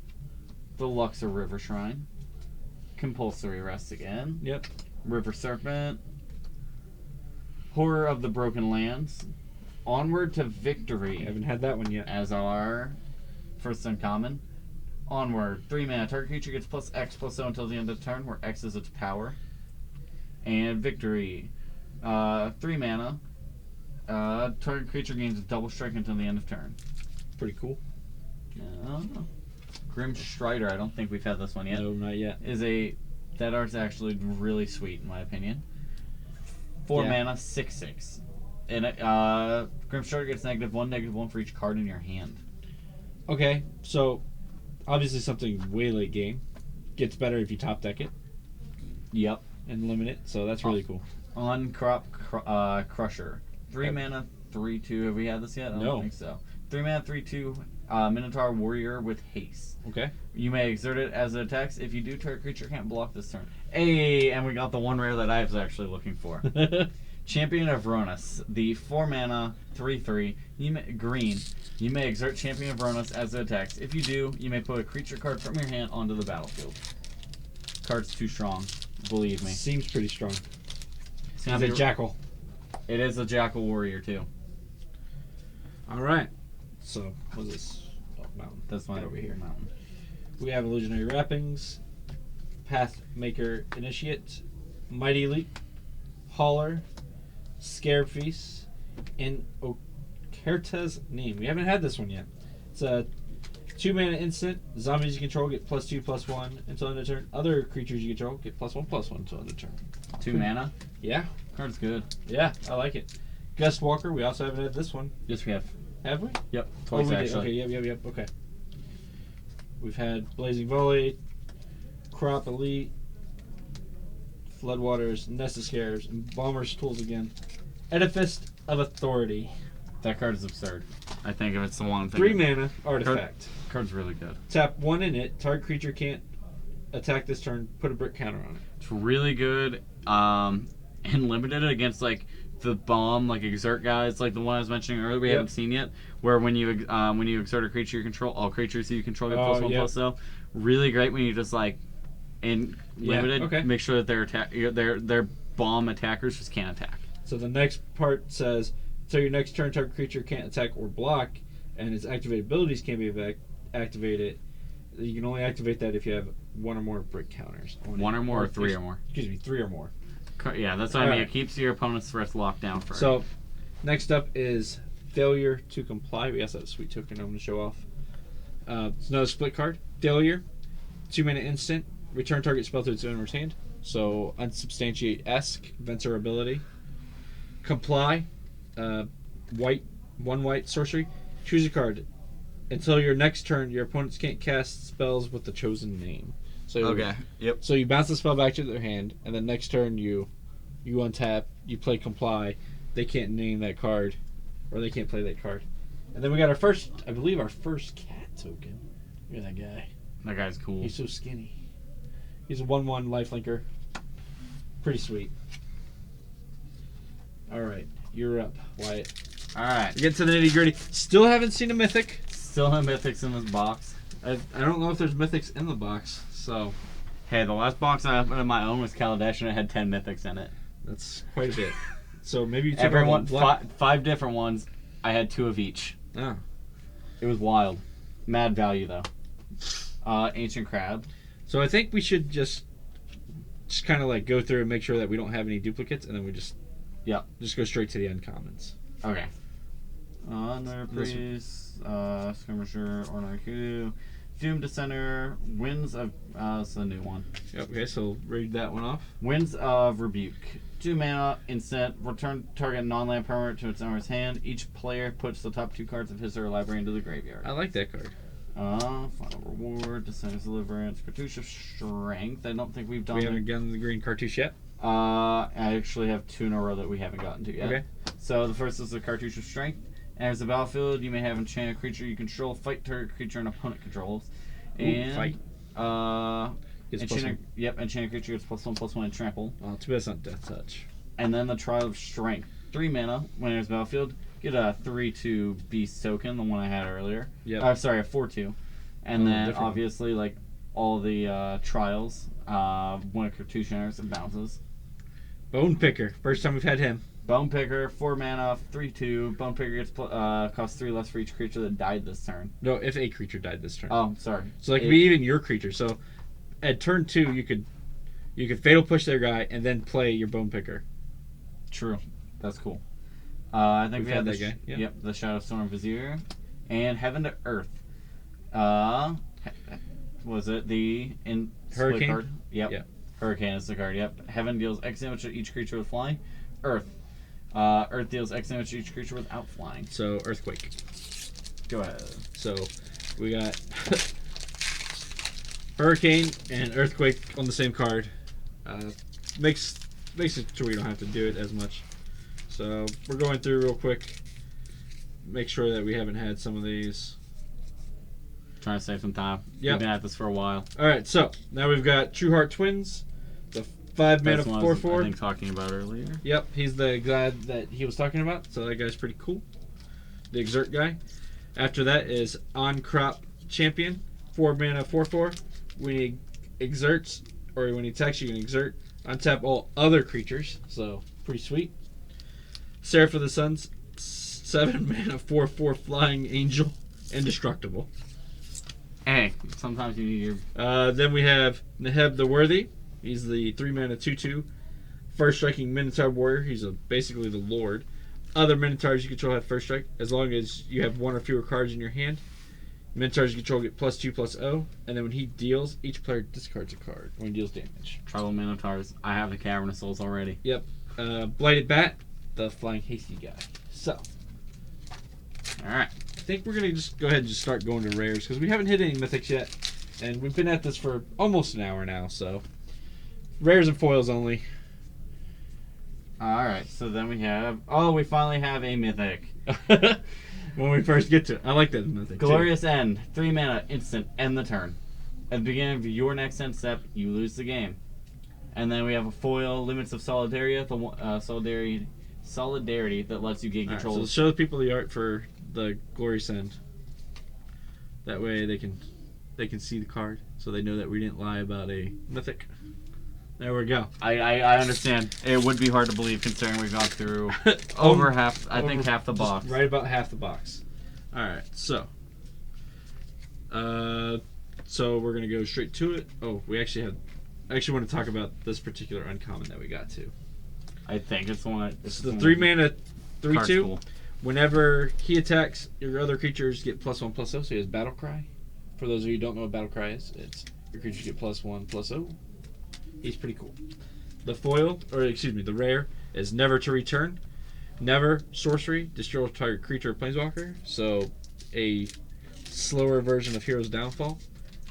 The Luxor River Shrine. Compulsory Rest again. Yep. River Serpent. Horror of the Broken Lands. Onward to Victory. Haven't had that one yet. As our first uncommon. Onward. 3 mana. Target creature gets +X/+0 until the end of the turn, where X is its power. And Victory. 3 mana. Target creature gains a double strike until the end of turn. Pretty cool. Grim Strider. I don't think we've had this one yet. No, not yet. That art's actually really sweet in my opinion. 4 Yeah. mana, 6/6. And Grim Strider gets -1/-1 for each card in your hand. Okay, so obviously something way late game. Gets better if you top deck it Yep. and limit it, so that's really cool. Uncrop Crusher. 3 mana, 3/2. Have we had this yet? I No. don't think so. 3 mana, 3/2. Minotaur Warrior with haste. Okay. You may exert it as it attacks. If you do, target creature can't block this turn. Hey, and we got the one rare that I was actually looking for. Champion of Ronus, the 4 mana, 3/3, green. You may exert Champion of Ronus as it attacks. If you do, you may put a creature card from your hand onto the battlefield. Card's too strong, believe me. Seems pretty strong. It's He's gonna a be- jackal. It is a Jackal Warrior too. All right. So what's this? Oh, mountain. That's my Get over here. mountain. We have Illusionary Wrappings, Pathmaker Initiate, Mighty Leap, Hauler, Scarab Feast, and Okerta's Name. We haven't had this one yet. It's a 2 mana instant. Zombies you control get +2/+1 until end of turn. Other creatures you control get +1/+1 until end of turn. 2 mana. Yeah, Card's good. yeah, I like it. Gust Walker. We also haven't had this one. Yes, we have. Have we? Yep. Oh, Twice we did. actually. Okay, yep. Okay. We've had Blazing Volley, Crop Elite, Floodwaters, Nest of Scarabs, and Bomber's Tools again. Edifice of Authority. That card is absurd. I think if it's the one. 3 mana artifact. Card's really good. Tap 1 in it. Target creature can't attack this turn. Put a brick counter on it. It's really good. And limited against like the bomb, like exert guys, like the one I was mentioning earlier. We Yep. haven't seen yet. Where when you exert a creature you control, all creatures you control get Oh, +1/+0. Really great when you just like in Yeah, limited. okay. Make sure that their bomb attackers just can't attack. So the next part says, so your next turn, target creature can't attack or block, and its activated abilities can't be activated. You can only activate that if you have 1 or more brick counters. on One it. or more, or 3 or more. Excuse me, 3 or more. Yeah, that's what I mean. Alright. It keeps your opponent's threats locked down for. So, next up is Failure to Comply. We also have a sweet token I'm going to show off. It's another split card. Failure, 2 mana instant. Return target spell to its owner's hand. So, Unsubstantiate-esque, Venser ability. Comply, white, one white sorcery. Choose a card. Until your next turn, your opponents can't cast spells with the chosen name. So Okay. Yep. So you bounce the spell back to their hand, and then next turn you untap, you play Comply. They can't name that card, or they can't play that card. And then we got our first cat token. Look at that guy. That guy's cool. He's so skinny. He's a 1/1 lifelinker. Pretty sweet. Alright, you're up, Wyatt. Alright. Get to the nitty gritty. Still haven't seen a mythic. Still have mythics in this box. I don't know if there's mythics in the box, so Hey, the last box I opened on my own was Kaladesh and it had 10 mythics in it. that's quite a bit. So maybe you took Everyone, all the five different ones. I had 2 of each. Oh. It was wild. Mad value though. Ancient Crab. So I think we should just kind of like go through and make sure that we don't have any duplicates, and then we just go straight to the uncommons. Okay. Honor Priest, Skirmisher, Ornar Kudu, Doom Descender, Winds of. That's a new one. Yep, okay, so read that one off. Winds of Rebuke. 2 mana, instant. Return target non-land permanent to its owner's hand. Each player puts the top 2 cards of his or her library into the graveyard. I like that card. Final Reward, Descender's Deliverance, Cartouche of Strength. I don't think we've done. We haven't gotten the green cartouche yet. I actually have 2 in a row that we haven't gotten to yet. Okay. So the first is the Cartouche of Strength. Enters the battlefield, you may have enchant a creature you control, fight target creature an opponent controls. And fight. It's enchant a creature gets +1/+1 and trample. Oh, too bad it's not Death Touch. And then the Trial of Strength. 3 mana, when enters the battlefield, get a 3/2 beast token, the one I had earlier. Yep. Sorry, a 4/2. And then different. obviously like all the trials, when a cartouche enters, it bounces. Bone Picker. First time we've had him. Bone Picker, 4 mana, 3/2. Bone Picker gets costs 3 less for each creature that died this turn. No, if a creature died this turn. Oh, sorry. So like, be even your creature. So at turn 2, you could Fatal Push their guy and then play your Bone Picker. True. That's cool. I think We've we had had the that guy. Yeah. Yep, the Shadow Storm Vizier, and Heaven to Earth. Was it the Hurricane? split card? Yep. Yeah. Hurricane is the card. Yep. Heaven deals X damage to each creature with flying. Earth. Earth deals X damage to each creature without flying. So Earthquake. Go ahead. So we got Hurricane and Earthquake on the same card. Makes it so we don't have to do it as much. So we're going through real quick. Make sure that we haven't had some of these. Trying to save some time. Yep. We've been at this for a while. All right, so now we've got True Heart Twins, the 5 mana That's one I was, 4/4. I think talking about earlier. Yep, he's the guy that he was talking about. So that guy's pretty cool. The Exert guy. After that is On Crop Champion, 4 mana 4/4. When he exerts, or when he attacks, you can exert. Untap all other creatures. So pretty sweet. Seraph of the Suns, 7 mana 4/4 Flying Angel, indestructible. Hey, sometimes you need your. Then we have Neheb the Worthy. He's the 3 mana 2/2 first striking Minotaur warrior. He's basically the Lord. Other Minotaurs you control have first strike as long as you have 1 or fewer cards in your hand. Minotaurs you control get +2/+0, and then when he deals, each player discards a card when he deals damage. Tribal Minotaurs. I have the Cavern of Souls already. Yep. Blighted Bat, the flying hasty guy. So, Alright. I think we're gonna just go ahead and just start going to rares because we haven't hit any mythics yet, and we've been at this for almost an hour now. So, rares and foils only. Alright, so then we have. Oh, we finally have a mythic. When we first get to it, I like that mythic. Glorious End. 3 mana, instant, end the turn. At the beginning of your next end step, you lose the game. And then we have a foil, Limits of Solidarity, solidarity that lets you gain Alright, control. so show the people the art for the Glorious End. That way they can see the card, so they know that we didn't lie about a mythic. There we go. I understand. It would be hard to believe considering we've gone through over half, I think half the box. Right about half the box. Alright, so. So we're going to go straight to it. Oh, I actually want to talk about this particular uncommon that we got to. I think it's the one. It's the 3 mana 3/2. Cool. Whenever he attacks, your other creatures get +1/+0. So he has Battle Cry. For those of you who don't know what Battle Cry is, it's your creatures get +1/+0. He's pretty cool. The foil, or excuse me, the rare is Never to Return. Never sorcery, destroy target creature or planeswalker. So a slower version of Hero's Downfall.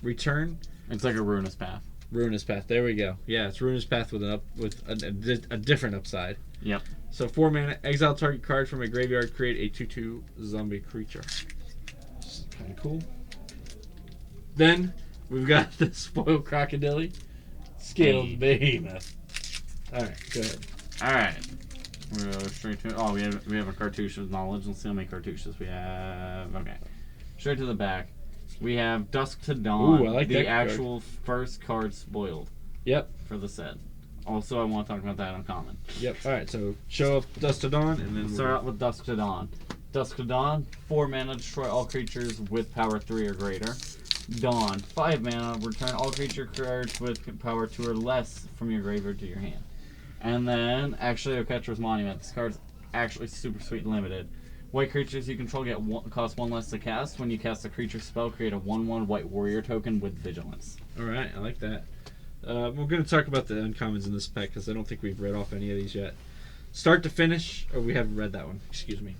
Return. It's like a Ruinous Path. Ruinous Path. There we go. Yeah, it's Ruinous Path with a different upside. Yep. So 4 mana, exile target card from a graveyard, create a 2/2 zombie creature. Kind of cool. Then we've got the Spoiled Crocodile, Scaled Behemoth. All right, go ahead. All right. We'll go straight to. Oh, we have a cartouche of knowledge. Let's see how many cartouches we have. Okay. Straight to the back. We have Dusk to Dawn. Ooh, I like the that actual first card spoiled. Yep. For the set. Also, I want to talk about that uncommon. Yep. All right. So show up Dusk to Dawn, and then Start out with Dusk to Dawn. Dusk to Dawn, 4 mana, destroy all creatures with power 3 or greater. Dawn, 5 mana, return all creature cards with power 2 or less from your graveyard to your hand. And then, actually, Oketra's Monument. This card's actually super sweet and limited. White creatures you control cost 1 less to cast. When you cast a creature spell, create a 1/1 white warrior token with vigilance. All right, I like that. We're going to talk about the uncommons in this pack because I don't think we've read off any of these yet. Start to finish, or we haven't read that one. Excuse me.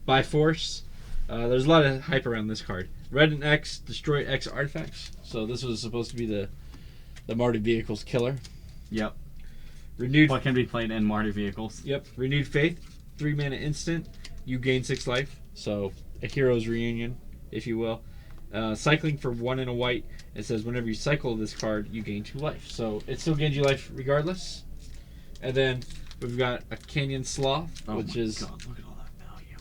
By Force. There's a lot of hype around this card. Red and X, destroy X artifacts. So this was supposed to be the Marty Vehicles killer. Yep. Renewed. What can be played in Marty Vehicles? Yep. Renewed Faith, 3 mana instant. You gain 6 life. So a hero's reunion, if you will. Cycling for 1 and a white. It says whenever you cycle this card, you gain 2 life. So it still gains you life regardless. And then we've got a Canyon Sloth, which is God, look at all that value.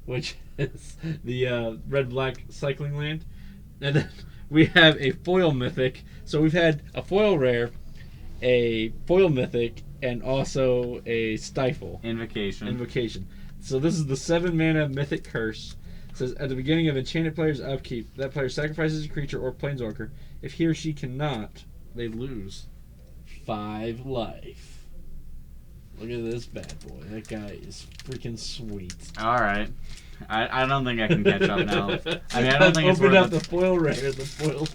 which is the red-black cycling land. And then we have a foil mythic. So we've had a foil rare, a foil mythic, and also a stifle. Invocation. So this is the 7 mana mythic curse. It says at the beginning of enchanted player's upkeep, that player sacrifices a creature or planeswalker. If he or she cannot, they lose 5 life. Look at this bad boy. That guy is freaking sweet. All right. I don't think I can catch up now. I mean, I don't think it's opened worth up the foil rare, the foil.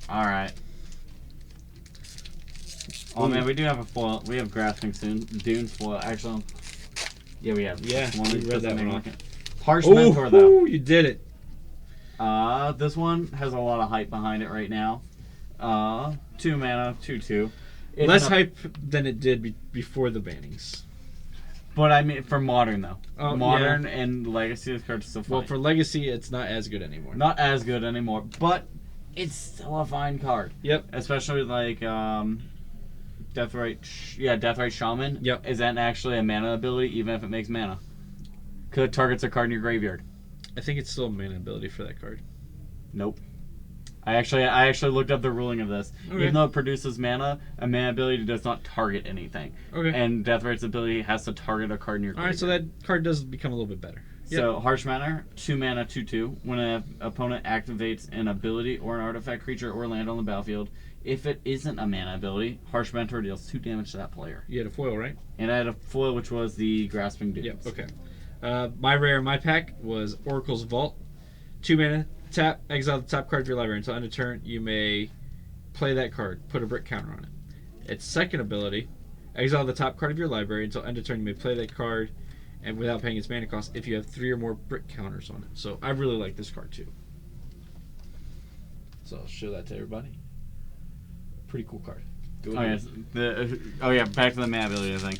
All right. Oh man, we do have a foil. We have Grasping Dunes foil. Actually, yeah, we have. Yeah, we read that one. Harsh Mentor though. You did it. This one has a lot of hype behind it right now. 2 mana, 2/2. Less hype than it did before the bannings. But I mean, for Modern though. Oh, Modern yeah. and Legacy, this card's still fine. Well, for Legacy, it's not as good anymore. Not as good anymore, but it's still a fine card. Yep. Especially like Deathrite Shaman. Yep. Isn't actually a mana ability, even if it makes mana. Could targets a card in your graveyard. I think it's still a mana ability for that card. Nope. I actually looked up the ruling of this. Okay. Even though it produces mana, a mana ability does not target anything. Okay. And Deathrite's ability has to target a card in your graveyard. Alright, so that card does become a little bit better. So, Harsh Manor, 2 mana, 2/2. When an opponent activates an ability or an artifact, creature, or land on the battlefield, if it isn't a mana ability, Harsh Mentor deals 2 damage to that player. You had a foil, right? And I had a foil, which was the Grasping Dunes. Yep, okay. My rare in my pack was Oracle's Vault. 2 mana, tap, exile the top card of your library. Until end of turn, you may play that card. Put a brick counter on it. Its second ability, exile the top card of your library. Until end of turn, you may play that card and without paying its mana cost if you have 3 or more brick counters on it. So I really like this card too. So I'll show that to everybody. Pretty cool card. Go ahead. Back to the mana ability thing.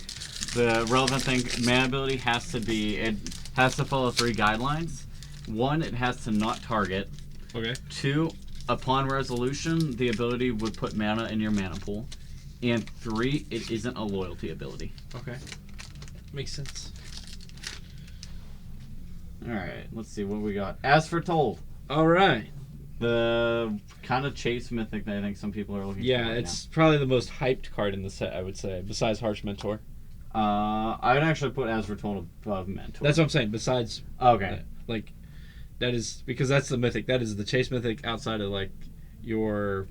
The relevant thing, mana ability has to follow 3 guidelines. 1, it has to not target. Okay. 2, upon resolution, the ability would put mana in your mana pool. And 3, it isn't a loyalty ability. Okay. Makes sense. Alright, let's see what we got. As for Told. Alright. The kind of chase mythic that I think some people are looking for. Yeah, right it's probably the most hyped card in the set, I would say, besides Harsh Mentor. I would actually put As for Told above Mentor. That's what I'm saying, besides... Okay. That is... Because that's the mythic. That is the chase mythic outside of, your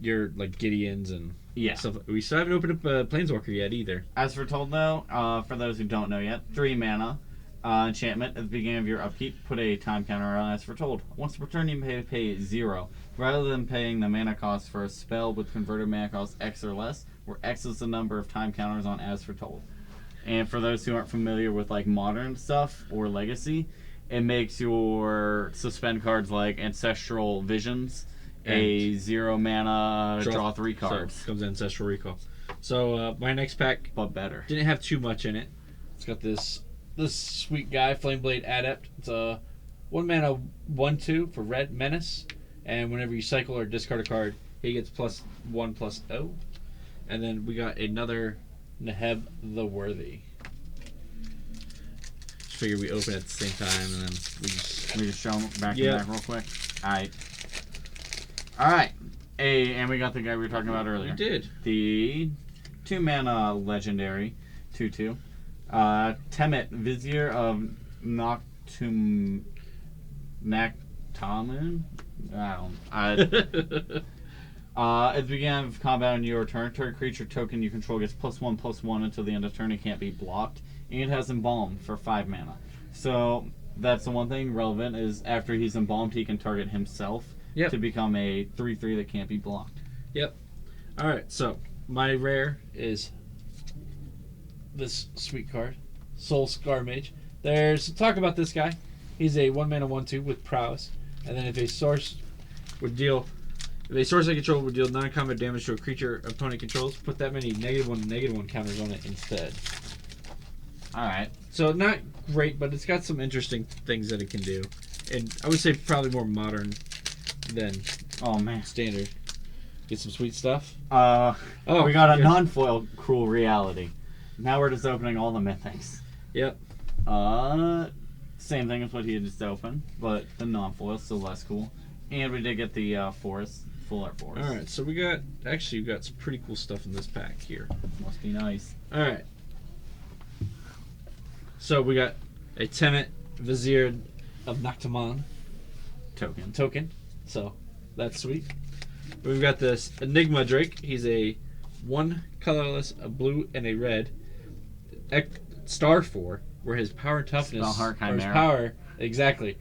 Gideons and stuff. We still haven't opened up Planeswalker yet, either. As for Told, though, for those who don't know yet, 3 mana. Enchantment. At the beginning of your upkeep, put a time counter on As Foretold. Once per turn, you may pay 0. Rather than paying the mana cost for a spell with converted mana cost X or less, where X is the number of time counters on as foretold. And for those who aren't familiar with like modern stuff or Legacy, it makes your suspend cards like Ancestral Visions a 0 mana draw 3 cards. So comes Ancestral Recall. So my next pack But better. didn't have too much in it. It's got this sweet guy, Flameblade Adept. It's a 1 mana 1/2 for red Menace, and whenever you cycle or discard a card, he gets +1/+0. And then we got another Neheb the Worthy. Just figure we open at the same time, and then we just show them back Yeah. to back real quick. Alright. And we got the guy we were talking about earlier. we did. The 2 mana legendary 2/2. Temet, Vizier of Noctum Naktamun? I don't. At the beginning of combat on your turn, target creature token you control gets +1/+1 until the end of turn. It can't be blocked, and it has Embalmed for 5 mana. So that's the one thing relevant is after he's embalmed, he can target himself to become a 3/3 that can't be blocked. Yep. All right. So my rare is this sweet card, Soul Scar Mage. There's some talk about this guy. He's a 1 mana 1/2 with prowess, and then if a source I control would deal non-combat damage to a creature opponent controls, put that many -1/-1 counters on it instead. Alright. So not great, but it's got some interesting things that it can do, and I would say probably more modern than standard. Get some sweet stuff. We got a non-foil Cruel Reality. Now we're just opening all the mythics. Yep. Same thing as what he had just opened, but the non-foil still less cool. And we did get the forest, full art forest. All right, so we got some pretty cool stuff in this pack here. Must be nice. All right. So we got a Temet, Vizier of Noctamon token. So that's sweet. We've got this Enigma Drake. He's a 1 colorless, a blue, and a red. Star 4, where his power and toughness, Spellheart or his Chimera. power, exactly,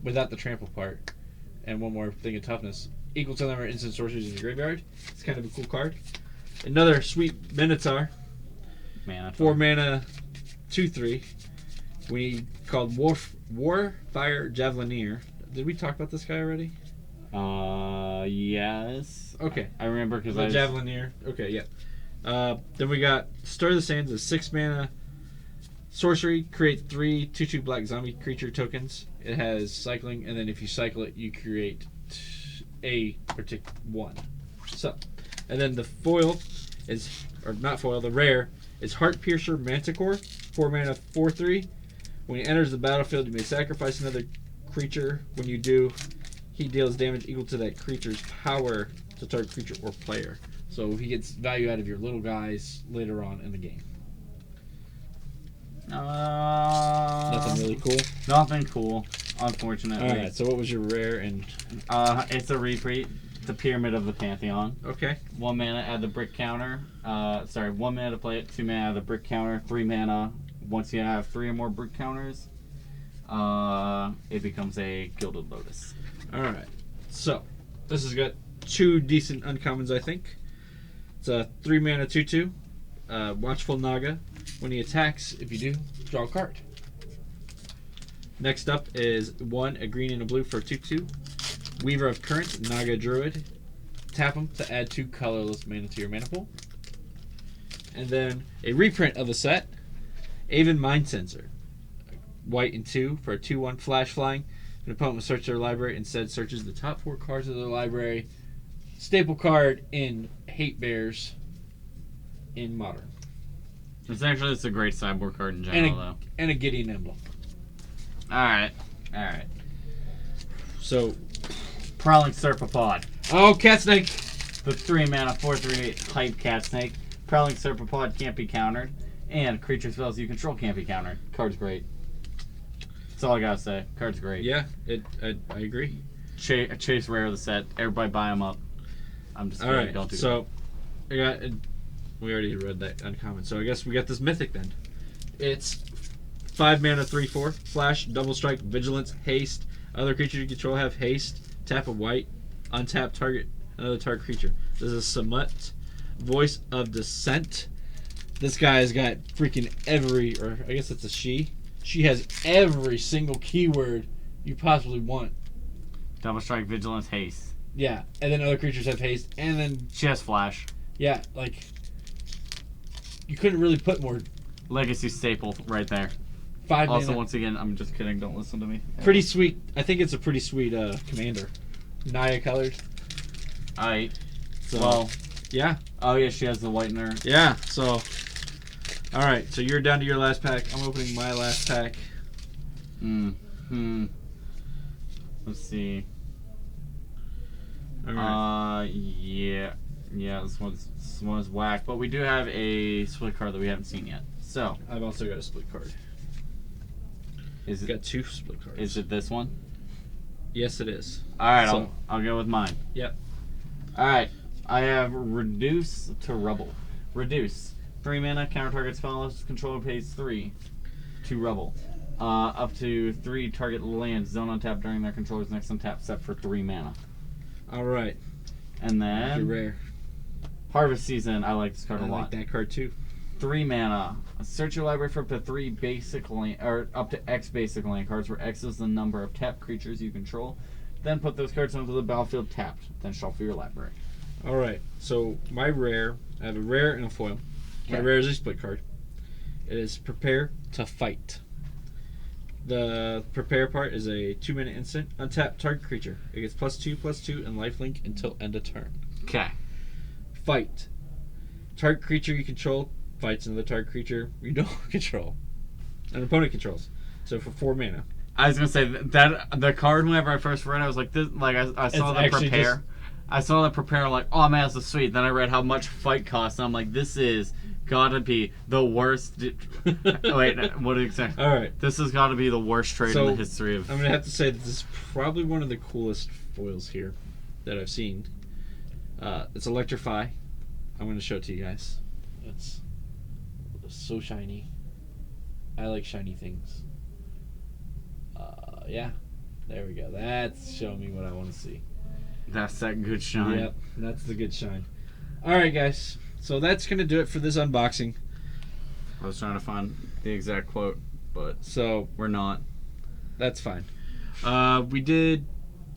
without the trample part, and one more thing of toughness, equal to the number of instant sorceries in your graveyard. It's kind of a cool card. Another sweet Minotaur, 4 mana, 2/3. We called Warfire Javelineer. Did we talk about this guy already? Yes. Okay. I remember because The Javelineer. Okay, yeah. Then we got Stir the Sands, a 6 mana sorcery. Create 3 2/2 black zombie creature tokens. It has cycling, and then if you cycle it, you create a particular one. So, and then the foil is, or not foil, the rare is Heart Piercer Manticore, 4 mana 4/3. When he enters the battlefield, you may sacrifice another creature. When you do, he deals damage equal to that creature's power to target creature or player. So he gets value out of your little guys later on in the game. Nothing really cool. Nothing cool, unfortunately. Alright, so what was your rare and... It's a reprint, the Pyramid of the Pantheon. Okay. 1 mana, add the brick counter. 1 mana to play it, 2 mana, add the brick counter, 3 mana. Once you have 3 or more brick counters, it becomes a Gilded Lotus. Alright, so this has got 2 decent uncommons, I think. It's a 3 mana 2/2. Watchful Naga. When he attacks, if you do, draw a card. Next up is 1, a green and a blue for 2/2. Weaver of Current, Naga Druid. Tap him to add 2 colorless mana to your mana pool. And then a reprint of the set, Aven Mind Sensor. White and 2 for a 2/1 flash flying. An opponent will search their library, instead searches the top 4 cards of their library. Staple card in Hate Bears in Modern. Essentially, it's a great sideboard card in general, though. And a Gideon emblem. Alright. So, Prowling Serpapod. oh, Cat Snake! The 3 mana 4/3 hype Cat Snake. Prowling Serpapod can't be countered. And creature spells you control can't be countered. Card's great. That's all I gotta say. Card's great. Yeah, I agree. Chase rare of the set. Everybody buy them up. I'm just kidding. Alright, Don't do so we already read that uncommon. So I guess we got this mythic then. It's 5 mana 3/4. Flash, double strike, vigilance, haste. Other creatures you control have haste. Tap a white. Untap target another target creature. This is Samut Voice of Dissent. This guy's got freaking or I guess it's a she. She has every single keyword you possibly want. Double strike, vigilance, haste. Yeah, and then other creatures have haste, and then She has flash. yeah, like you couldn't really put more. Legacy staple right there. 5 Also, mana. once again, I'm just kidding. Don't listen to me. Pretty sweet. I think it's a pretty sweet commander. Naya colored. Alright. So, Well, yeah. oh yeah, she has the whitener. Yeah, so. Alright, so you're down to your last pack. I'm opening my last pack. Let's see. Alright. Yeah, this one's whack. But we do have a split card that we haven't seen yet. So, I've also got a split card. is I've it got 2 split cards. is it this one? Yes, it is. All right, So- I'll go with mine. Yep. All right, I have Reduce to Rubble. Reduce. 3 mana, counter target spell, controller pays 3 to Rubble. Up to 3 target lands zone on tap during their controller's next untap, set for 3 mana. Alright. And You're then rare. Harvest Season. I like this card I a lot. like that card too. 3 mana. Search your library for up to 3 basic land, or up to X basic land cards, where X is the number of tapped creatures you control. Then put those cards onto the battlefield tapped. Then shuffle your library. Alright, so my rare, I have a rare and a foil. My Okay. rare is a split card. It is Prepare to Fight. The prepare part is a 2-minute instant. Untap target creature. It gets +2/+2 and lifelink until end of turn. Okay. Fight. Target creature you control fights another target creature you don't control. An opponent controls. So for 4 mana. I was gonna say that the card. Whenever I first read it, I was like, this. Like I saw It's the actually prepare. just- I saw the prepare. Like, oh man, this is sweet. Then I read how much fight costs. And I'm like, this is gotta be the worst. Wait, what did you say? Alright. This has got to be the worst trade in the history of. I'm going to have to say that this is probably one of the coolest foils here that I've seen. It's Electrify. I'm going to show it to you guys. It's so shiny. I like shiny things. Yeah. There we go. That's showing me what I want to see. That's that good shine. Yep. That's the good shine. Alright, guys. So that's going to do it for this unboxing. I was trying to find the exact quote, but So we're not. that's fine. We did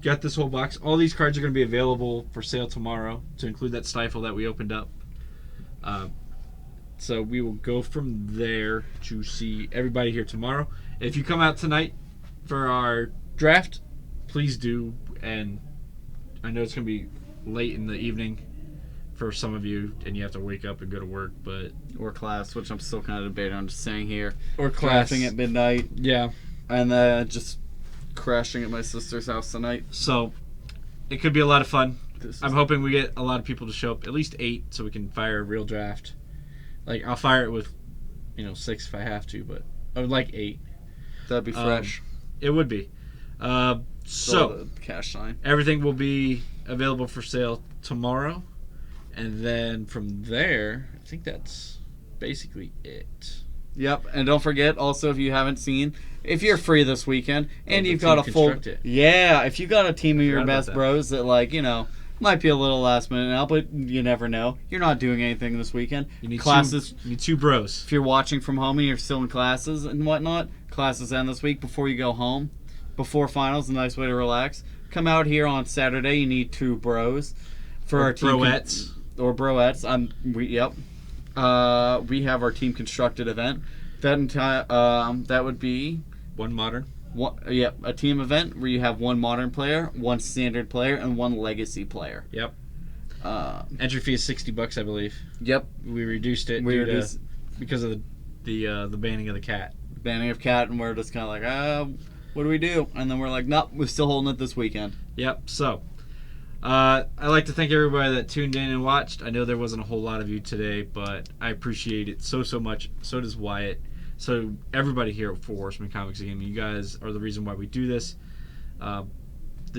got this whole box. All these cards are going to be available for sale tomorrow, to include that Stifle that we opened up. So we will go from there to see everybody here tomorrow. If you come out tonight for our draft, please do. And I know it's going to be late in the evening for some of you, and you have to wake up and go to work, but Or class, which I'm still kind of debating. I'm just saying here. or class. Drafting at midnight Yeah. and just crashing at my sister's house tonight. So it could be a lot of fun. This is I'm hoping we get a lot of people to show up, at least 8, so we can fire a real draft. Like, I'll fire it with, 6 if I have to, but I would like 8. That'd be fresh. It would be. So the cash sign. everything will be available for sale tomorrow, and then from there, I think that's basically it. Yep, and don't forget also, if you haven't seen, if you're free this weekend and the you've got a Team full Construct It. if you got a team of your Forgot about best that. bros that might be a little last minute now, but you never know. You're not doing anything this weekend. You need Classes. You need 2 bros. If you're watching from home and you're still in classes and whatnot, classes end this week before you go home, before finals, a nice way to relax. Come out here on Saturday. You need 2 bros for Or our team. broettes. Or broettes. We have our team constructed event. That would be 1 modern. a team event where you have 1 modern player, 1 standard player, and 1 legacy player. Yep. Uh, Entry fee is $60, I believe. yep. We reduced it because of the banning of the cat. Banning of cat, and we're just kind of like, what do we do? And then we're like, nope, we're still holding it this weekend. Yep. So, I'd like to thank everybody that tuned in and watched. I know there wasn't a whole lot of you today, but I appreciate it so much. So does Wyatt. So everybody here at Four Horsemen Comics and Gaming, you guys are the reason why we do this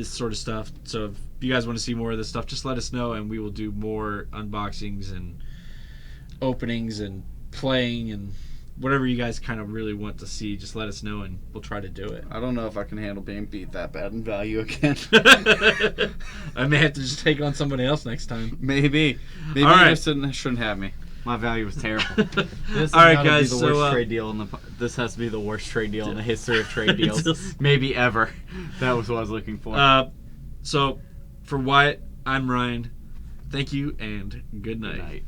sort of stuff. So if you guys want to see more of this stuff, just let us know, and we will do more unboxings and openings and playing and whatever you guys kind of really want to see, just let us know and we'll try to do it. I don't know if I can handle being beat that bad in value again. I may have to just take on somebody else next time. Maybe All right. you shouldn't have me. My value was terrible. This All right, gotta guys, Be the so, worst trade deal in the. This has to be the worst trade deal in the history of trade deals, Just- maybe ever. That was what I was looking for. So for Wyatt, I'm Ryan. Thank you and good night. Good night.